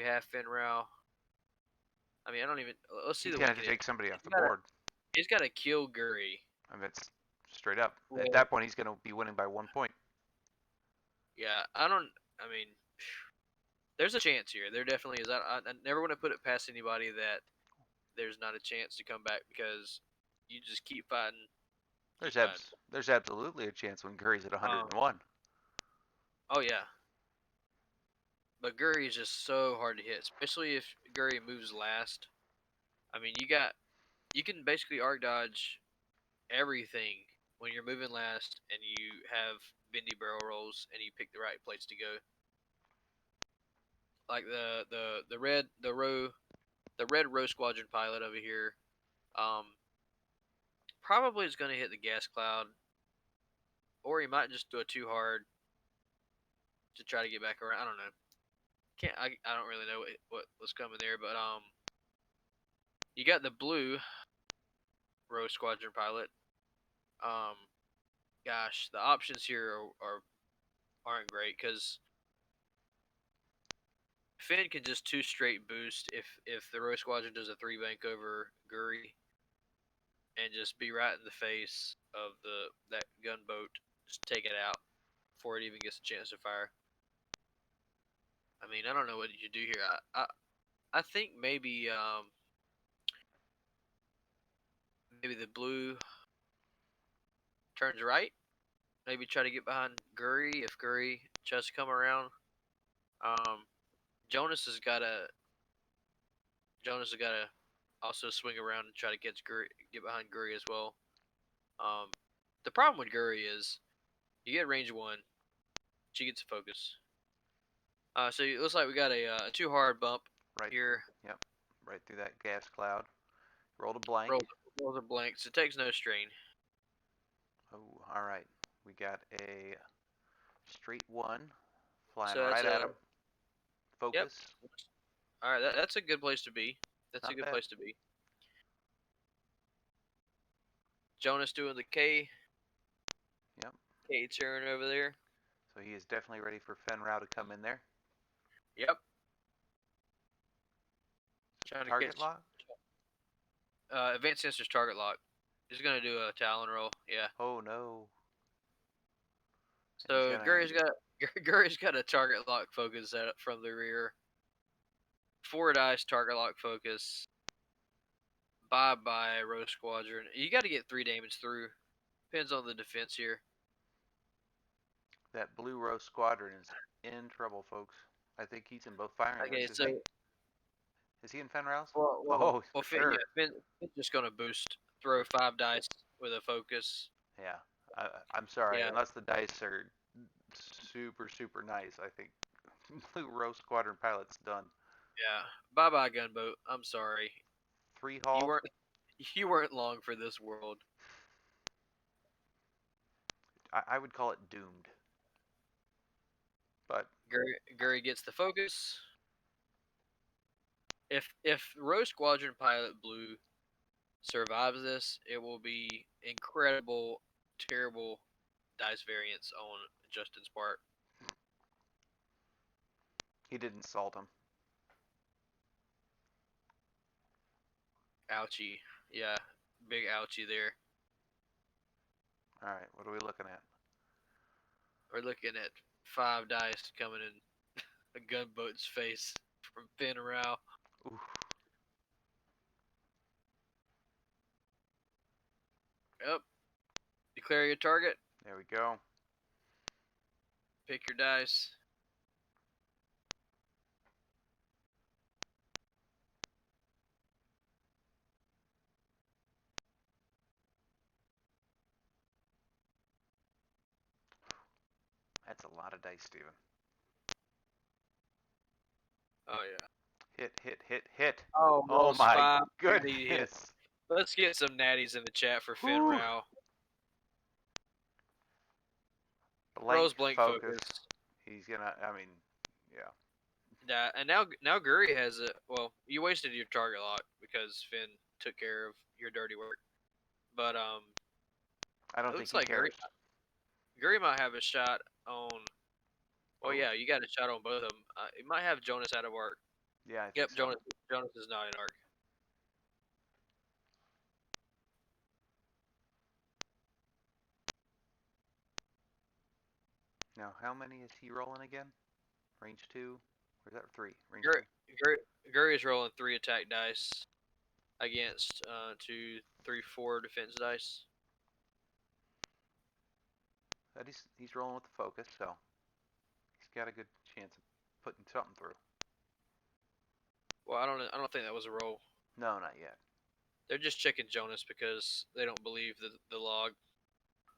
have Finrao. I mean, I don't even. Let's see He's the gonna have to weakening. take somebody off the board. He's got to kill Guri. I mean, it's straight up. Well, At that point, he's gonna be winning by 1 point. yeah, I don't. I mean, there's a chance here. There definitely is. I never want to put it past anybody that there's not a chance to come back because you just keep fighting. There's absolutely a chance when Curry's at 101. Oh yeah. But Guri is just so hard to hit, especially if Guri moves last. I mean, you can basically arc dodge everything when you're moving last and you have bendy barrel rolls and you pick the right place to go. Like the red row squadron pilot over here, um, probably is going to hit the gas cloud, or he might just do it too hard to try to get back around. I don't know. I don't really know what was coming there, but you got the blue row squadron pilot. Um, gosh, the options here aren't great because Finn can just 2 straight boost if the row squadron does a 3 bank over Guri and just be right in the face of that gunboat, just take it out before it even gets a chance to fire. I mean, I don't know what you do here. I think maybe the blue turns right. Maybe try to get behind Guri if Guri tries to come around. Um, Jonas has got to also swing around and try to get behind Guri as well. The problem with Guri is you get range 1, she gets a focus. So it looks like we got a too hard bump right here. Yep, right through that gas cloud. Rolled a blank. Rolls a blank, so it takes no strain. Oh, all right. We got a straight 1 flying So right at him. Focus. Yep. All right, that's a good place to be. That's Not a good bad. place to be. Jonas doing the K. Yep. K turn over there. So he is definitely ready for Fenrau to come in there. Yep. Target lock? Advanced sensors target lock. He's gonna do a Talon roll. Yeah. Oh no. And he's So gonna. Gary's got a target lock focus set up from the rear. 4 dice target lock focus. Bye bye Rogue Squadron. You got to get 3 damage through. Depends on the defense here. That Blue Rose Squadron is in trouble, folks. I think he's in both firing Okay, lists, isn't so he? Is he in Fenrir's? well, Oh, for Yeah, sure. Finn's just gonna boost. Throw 5 dice with a focus. Yeah. I'm sorry. Yeah, Unless the dice are super, super nice, I think Blue Rose Squadron pilot's done. yeah. Bye bye gunboat. I'm sorry. 3 You hauled. weren't you weren't long for this world. I would call it doomed. But Gary gets the focus. If Rogue Squadron pilot Blue survives this, it will be incredible, terrible dice variance on Justin's part. he didn't salt him. Ouchie. Yeah, big ouchie there. All right, what are we looking at? We're looking at 5 dice coming in a gunboat's face from Finn Rao. Oof. Yep. Declare your target. There we go. Pick your dice. That's a lot of dice, Steven. Oh yeah. Hit. Oh, Oh rolls my 5. Natty hit. goodness. Let's get some natties in the chat for Finn Whew. Rao. Blank Rose blank focus. focus. He's gonna, I mean, yeah. And now Guri has a well. You wasted your target lock because Finn took care of your dirty work. But I don't it think looks he like cares. Guri might have a shot on. Well, Oh, yeah, you got a shot on both of them. It might have Jonas out of arc. yeah, I think Yep, so. Jonas is not in arc. Now, how many is he rolling again? Range 2? Or is that 3? Range Guri, 2? Guri is rolling 3 attack dice against 2, 3, 4 defense dice. But he's rolling with the focus, so he's got a good chance of putting something through. Well, I don't think that was a roll. No, not yet. They're just checking Jonas because they don't believe the log.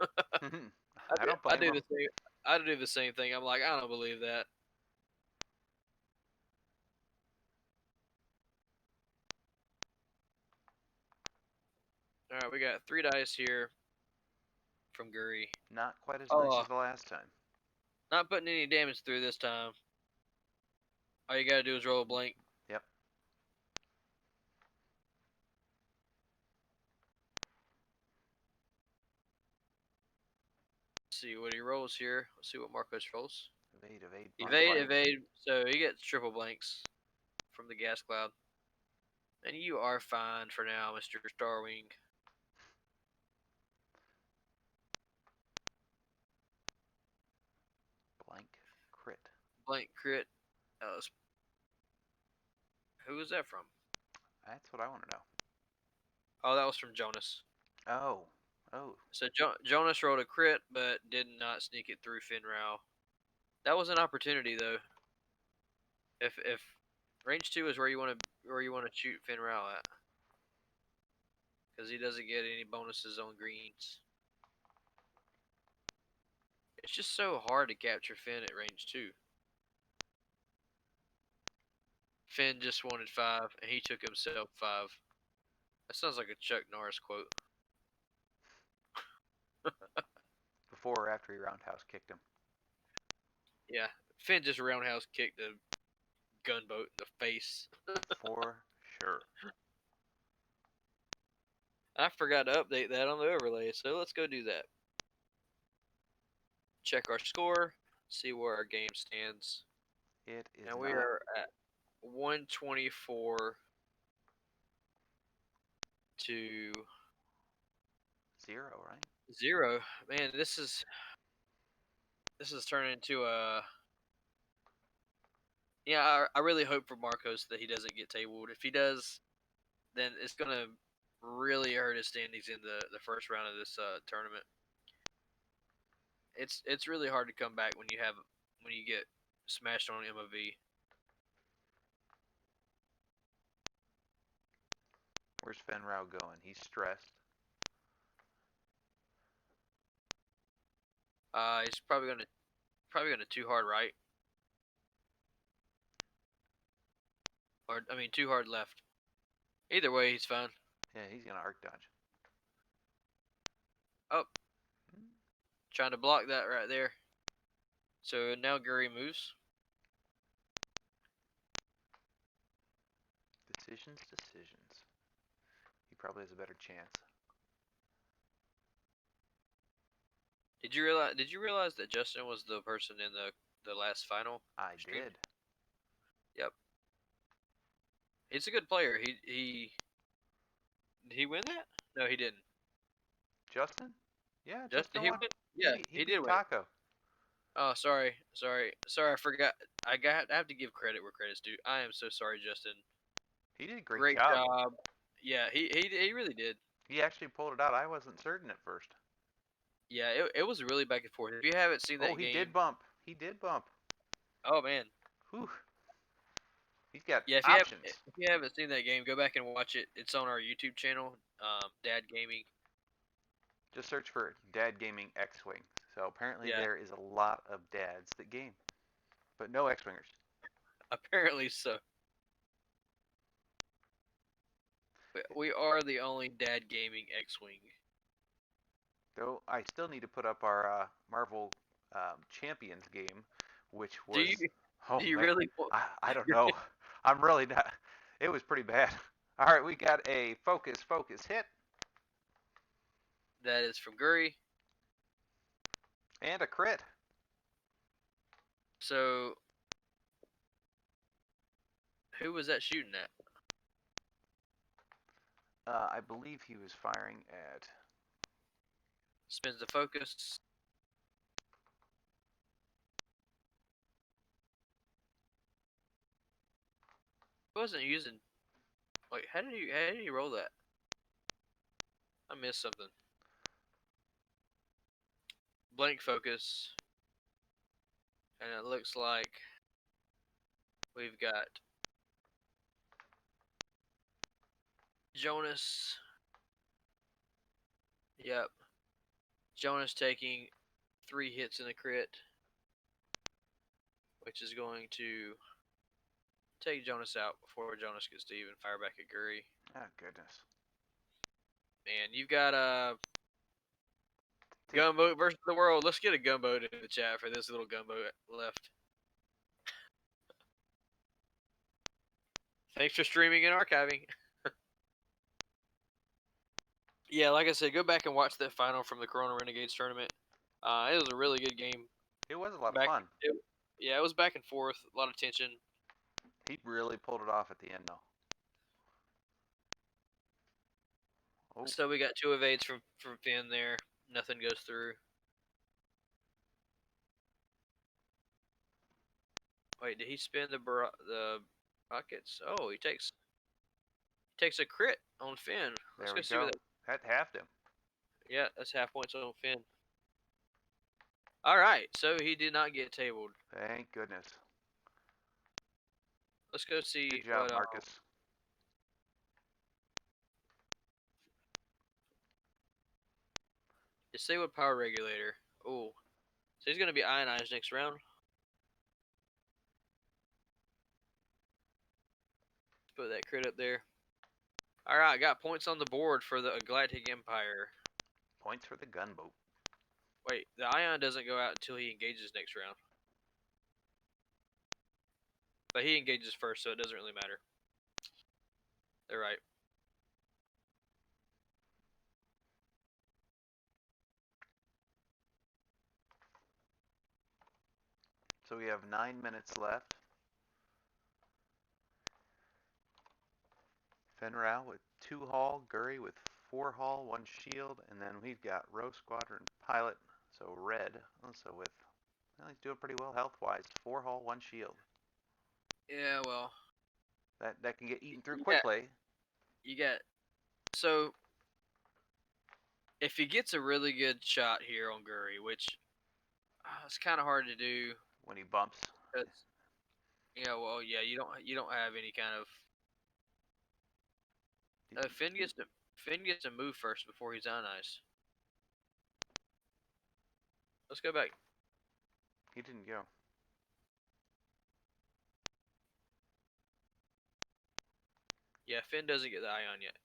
I don't I blame do him. the same. I do the same thing. I'm like, I don't believe that. All right, we got 3 dice here from Guri. Not quite as nice Oh, as the last time. not putting any damage through this time. All you gotta do is roll a blank. Yep. Let's see what he rolls here. Let's see what Marcos rolls. Evade, Evade, blank. evade. So he gets triple blanks from the gas cloud. And you are fine for now, Mr. Starwing. Blank, crit. Blank crit. Who was that from? That's what I want to know. Oh, that was from Jonas. Oh. So Jonas rolled a crit, but did not sneak it through Finn Rao. That was an opportunity though. If range 2 is where you want to shoot Finn Rao at, because he doesn't get any bonuses on greens. It's just so hard to capture Finn at range 2. Finn just wanted 5, and he took himself 5. That sounds like a Chuck Norris quote. Before or after he roundhouse kicked him. Yeah, Finn just roundhouse kicked a gunboat in the face. For sure. I forgot to update that on the overlay, so let's go do that. Check our score, see where our game stands. It is And not. we are at 124 to 0, right? 0. Man, this is turning into a. Yeah, I really hope for Marcos that he doesn't get tabled. If he does, then it's gonna really hurt his standings in the first round of this tournament. It's really hard to come back when you get smashed on MOV. Where's Fenrau going? He's stressed. He's probably gonna too hard right, or I mean too hard left. Either way, he's fine. Yeah, he's gonna arc dodge. Oh, trying to block that right there. So now Guri moves. Decisions. He probably has a better chance. Did you realize that Justin was the person in the last final I stream? did. Yep. He's a good player. He did he win that? No, he didn't. Justin? Yeah, Justin, did Justin he won. win? He Yeah, beat he he did beat win it. Taco. Oh, sorry. I forgot. I have to give credit where credit's due. I am so sorry, Justin. He did a great Great job. job. Yeah, he really did. He actually pulled it out. I wasn't certain at first. Yeah, it was really back and forth. If you haven't seen Oh, that he did game, bump. He did bump. oh man. Whew. He's got Yeah, options. if you haven't seen that game, go back and watch it. It's on our YouTube channel, Dad Gaming. Just search for Dad Gaming X-Wing. So apparently Yeah, there is a lot of dads that game, but no X-Wingers. apparently so. We are the only Dad Gaming X-Wing. Though I still need to put up our Marvel Champions game, which Do was, you oh do you man, really? I don't know. I'm really not. It was pretty bad. All right, we got a focus hit That is from Guri. and a crit. So who was that shooting at? I believe he was firing at. Spins the focus. He wasn't using. Wait, how did he roll that? I missed something. Blank focus, and it looks like we've got Jonas. Yep, Jonas taking 3 hits in a crit, which is going to take Jonas out before Jonas gets to even fire back at Guri. Oh goodness. Man, you've got a gunboat versus the world. Let's get a gunboat in the chat for this little gunboat left. Thanks for streaming and archiving. Yeah, like I said, go back and watch that final from the Corona Renegades tournament. It was a really good game. It was a lot of fun. Yeah, it was back and forth, a lot of tension. He really pulled it off at the end, though. Oh. So we got 2 evades from Finn there. Nothing goes through. Wait, did he spin the rockets? Oh, he takes a crit on Finn. Let's There go we see go. what That halved him. Yeah, that's half points on Finn. All right, so he did not get tabled. Thank goodness. Let's go see Good job, what Marcus. Disable power regulator. Oh, so he's gonna be ionized next round. Let's put that crit up there. All right, got points on the board for the Galactic Empire. Points for the gunboat. Wait, the ion doesn't go out until he engages next round. But he engages first, so it doesn't really matter. They're right. So we have 9 minutes left. Fenrau with 2 hull, Guri with 4 hull, 1 shield, and then we've got Rogue Squadron pilot, so red. Also with, well, he's doing pretty well health-wise. 4 hull, 1 shield. Yeah, well, That can get eaten through you got quickly. you got so if he gets a really good shot here on Gurry, which it's kind of hard to do. When he bumps. Cause, well, yeah, you don't have any kind of. Finn gets to move first before he's ionized. Let's go back. He didn't go. Yeah, Finn doesn't get the ion yet.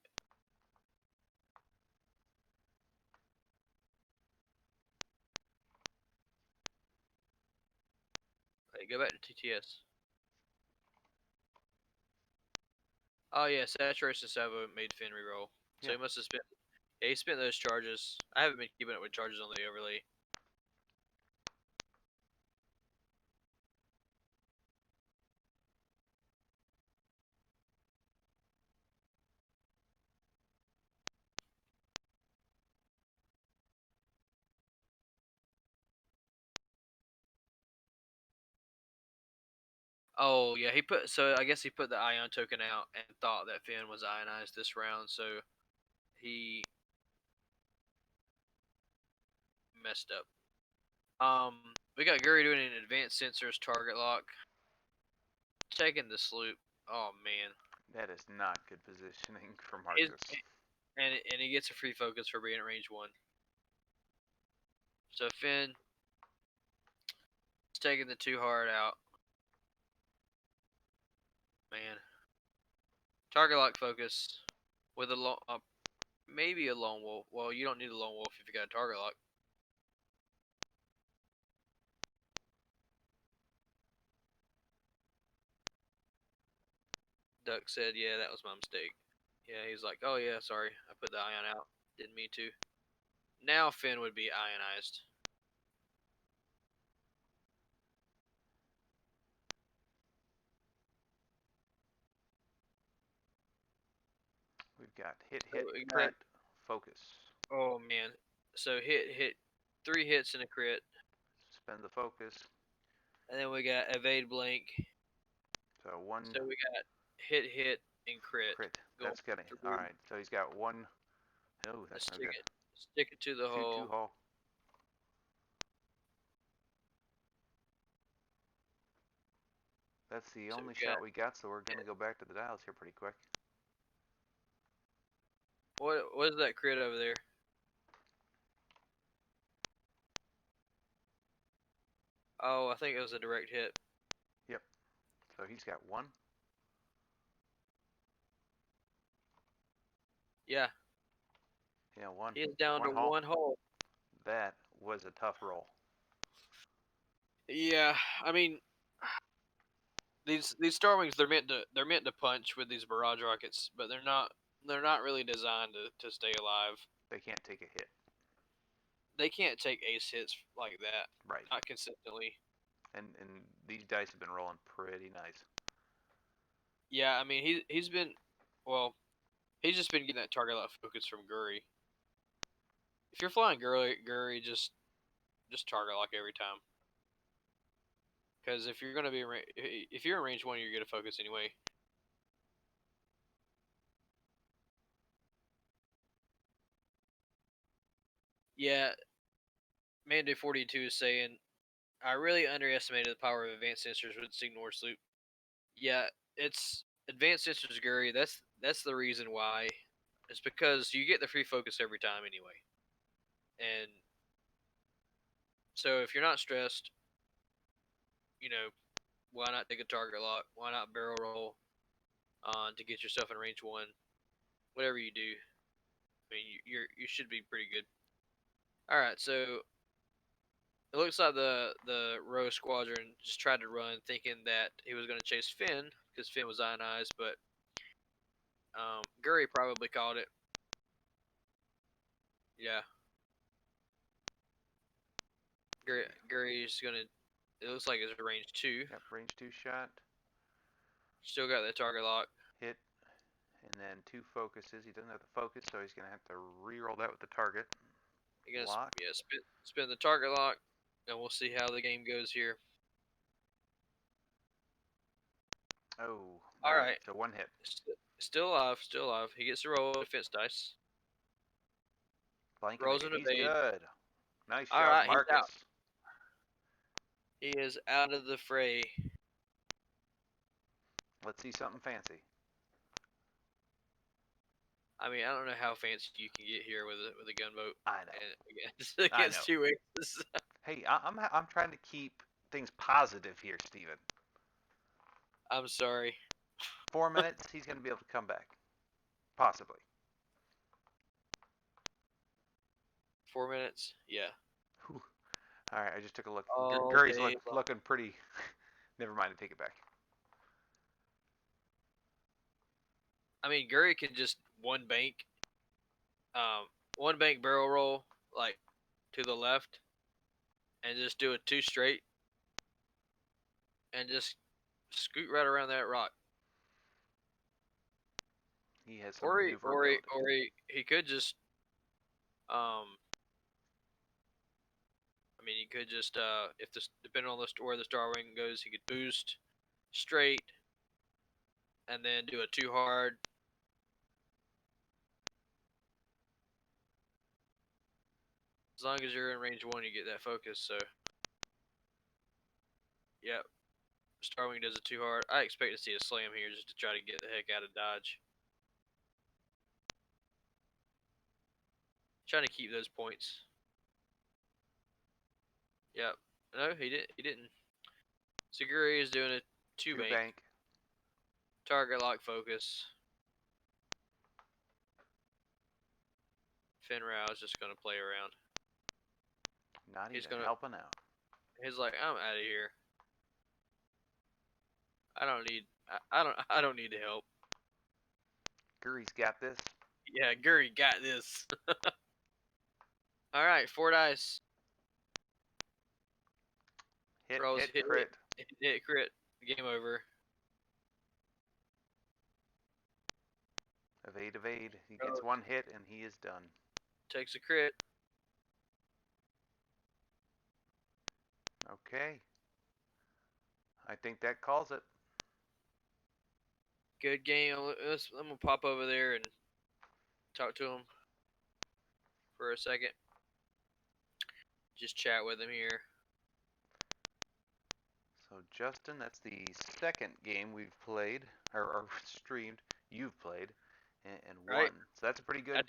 Hey, go back to TTS. Oh yeah, Saturation Savo made Finn reroll. So Yeah. he must have spent. Yeah, he spent those charges. I haven't been keeping up with charges on the overlay. Oh yeah, I guess he put the ion token out and thought that Finn was ionized this round, so he messed up. We got Gary doing an advanced sensors target lock, taking the sloop. Oh man, That is not good positioning for his Marcous. and he gets a free focus for being at range 1. So Finn is taking the 2 hard out. Man, target lock focus with maybe a lone wolf. Well, you don't need a lone wolf if you got a target lock. Duck said, "Yeah, that was my mistake." Yeah, he's like, "Oh yeah, sorry, I put the ion out. Didn't mean to." Now Finn would be ionized. We've got hit, So hit, we got, crit, focus. oh man, so hit, 3 hits and a crit, Spend the focus. and then we got evade blank. So 1 So we got hit, and crit. crit. Going That's good. through. Alright, so he's got 1. Oh, that's Let's no stick good. it, stick it to the 2 2 hole. hull. That's the So only we got shot we got, so we're going to go back to the dials here pretty quick. what is that crit over there? Oh, I think it was a direct hit. Yep. So he's got 1. Yeah, Yeah, 1. he is down 1 to hull. 1 hole. That was a tough roll. Yeah, I mean, these Starwings they're meant to punch with these barrage rockets, but they're not really designed to stay alive. They can't take a hit. They can't take ace hits like that, Right. not consistently. And these dice have been rolling pretty nice. Yeah, I mean he's been, well, he's just been getting that target lock focus from Guri. If you're flying Guri just target lock every time. Because if you're gonna be if you're in range 1, you're gonna focus anyway. Yeah, Mando 42 is saying, I really underestimated the power of advanced sensors with Signor Sloop. Yeah, it's advanced sensors, Gary. That's the reason why. It's because you get the free focus every time anyway. And so if you're not stressed, you know, why not take a target lock? Why not barrel roll to get yourself in range 1? Whatever you do, I mean, you should be pretty good. All right, so it looks like the Rogue Squadron just tried to run, thinking that he was going to chase Finn because Finn was ionized, but Gurry probably called it. Yeah, Gurry's gonna. It looks like it's range 2. Yep, range 2 shot. Still got that target lock. Hit, And then 2 focuses. He doesn't have the focus, so he's going to have to re-roll that with the target. You're gonna Lock. spin the target lock, and we'll see how the game goes here. Oh, All all right. right, So 1 hit. still alive, still alive. He gets to roll defense dice. Blanking Rolls it. an He's evade. good. Nice All job, right, he's out. Marcous. He is out of the fray. Let's see something fancy. I mean, I don't know how fancy you can get here with a gunboat. I know. And I know. against 2 aces. Hey, I'm trying to keep things positive here, Steven. I'm sorry. 4 minutes, he's going to be able to come back. Possibly. 4 minutes? Yeah. Whew. All right, I just took a look. All Gurry's day long. looking pretty. Never mind, I take it back. I mean, Gurry can just one bank barrel roll, like, to the left, and just do a 2 straight, and just scoot right around that rock. He has some Or maneuverability. he could just, I mean, he could just, if this, depending on where the Star Wing goes, he could boost straight, and then do a 2 hard. As long as you're in range 1, you get that focus, so. Yep. Starwing does it 2 hard. I expect to see a slam here just to try to get the heck out of dodge. Trying to keep those points. Yep. No, he didn't. Seguri is doing a 2 bank. Target lock focus. Finrao is just gonna play around. Not even helping out. He's like, I'm out of here. I don't need the help. Gurry's got this. Yeah, Gurry got this. Alright, 4 dice. Hit, Rolls, hit, crit. Hit, crit. Game over. Evade, evade. He gets 1 hit and he is done. Takes a crit. Okay. I think that calls it. Good game. I'm gonna pop over there and talk to him for a second. Just chat with him here. So Justin, that's the second game we've played or streamed. You've played and won. Right. So that's a pretty good.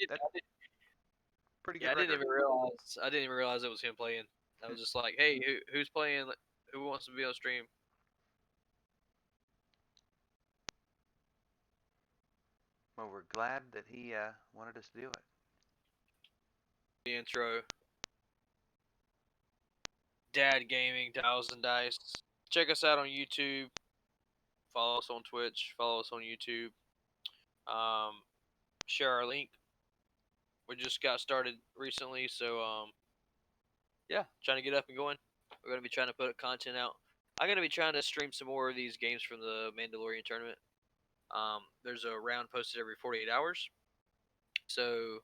Pretty good I didn't record. even realize it was him playing. I was just like, hey, who's playing? Who wants to be on stream? Well, we're glad that he wanted us to do it. The intro. Dad Gaming, Dials and Dice. Check us out on YouTube. Follow us on Twitch. Follow us on YouTube. Share our link. We just got started recently, so yeah, trying to get up and going. We're gonna be trying to put content out. I'm gonna be trying to stream some more of these games from the Mandalorian tournament. There's a round posted every 48 hours, so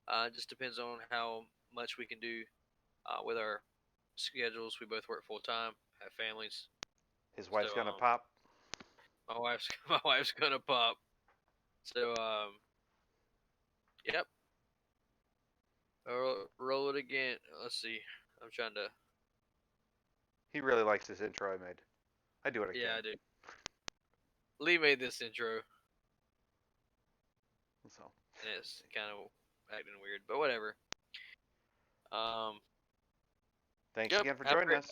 it just depends on how much we can do with our schedules. We both work full time, have families. His wife's gonna pop. My wife's gonna pop. So yep. Roll it again. Let's see. I'm trying to. He really likes this intro I made. I do what I can. Yeah, I do. Lee made this intro. So. And it's kind of acting weird, but whatever. Thanks again for joining us.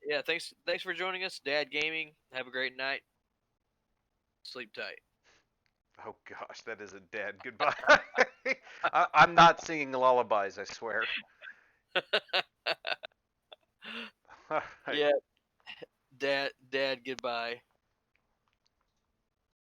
Yeah, thanks for joining us, Dad Gaming. Have a great night. Sleep tight. Oh gosh, that is a dad goodbye. I'm not singing lullabies, I swear. Yeah, Dad goodbye.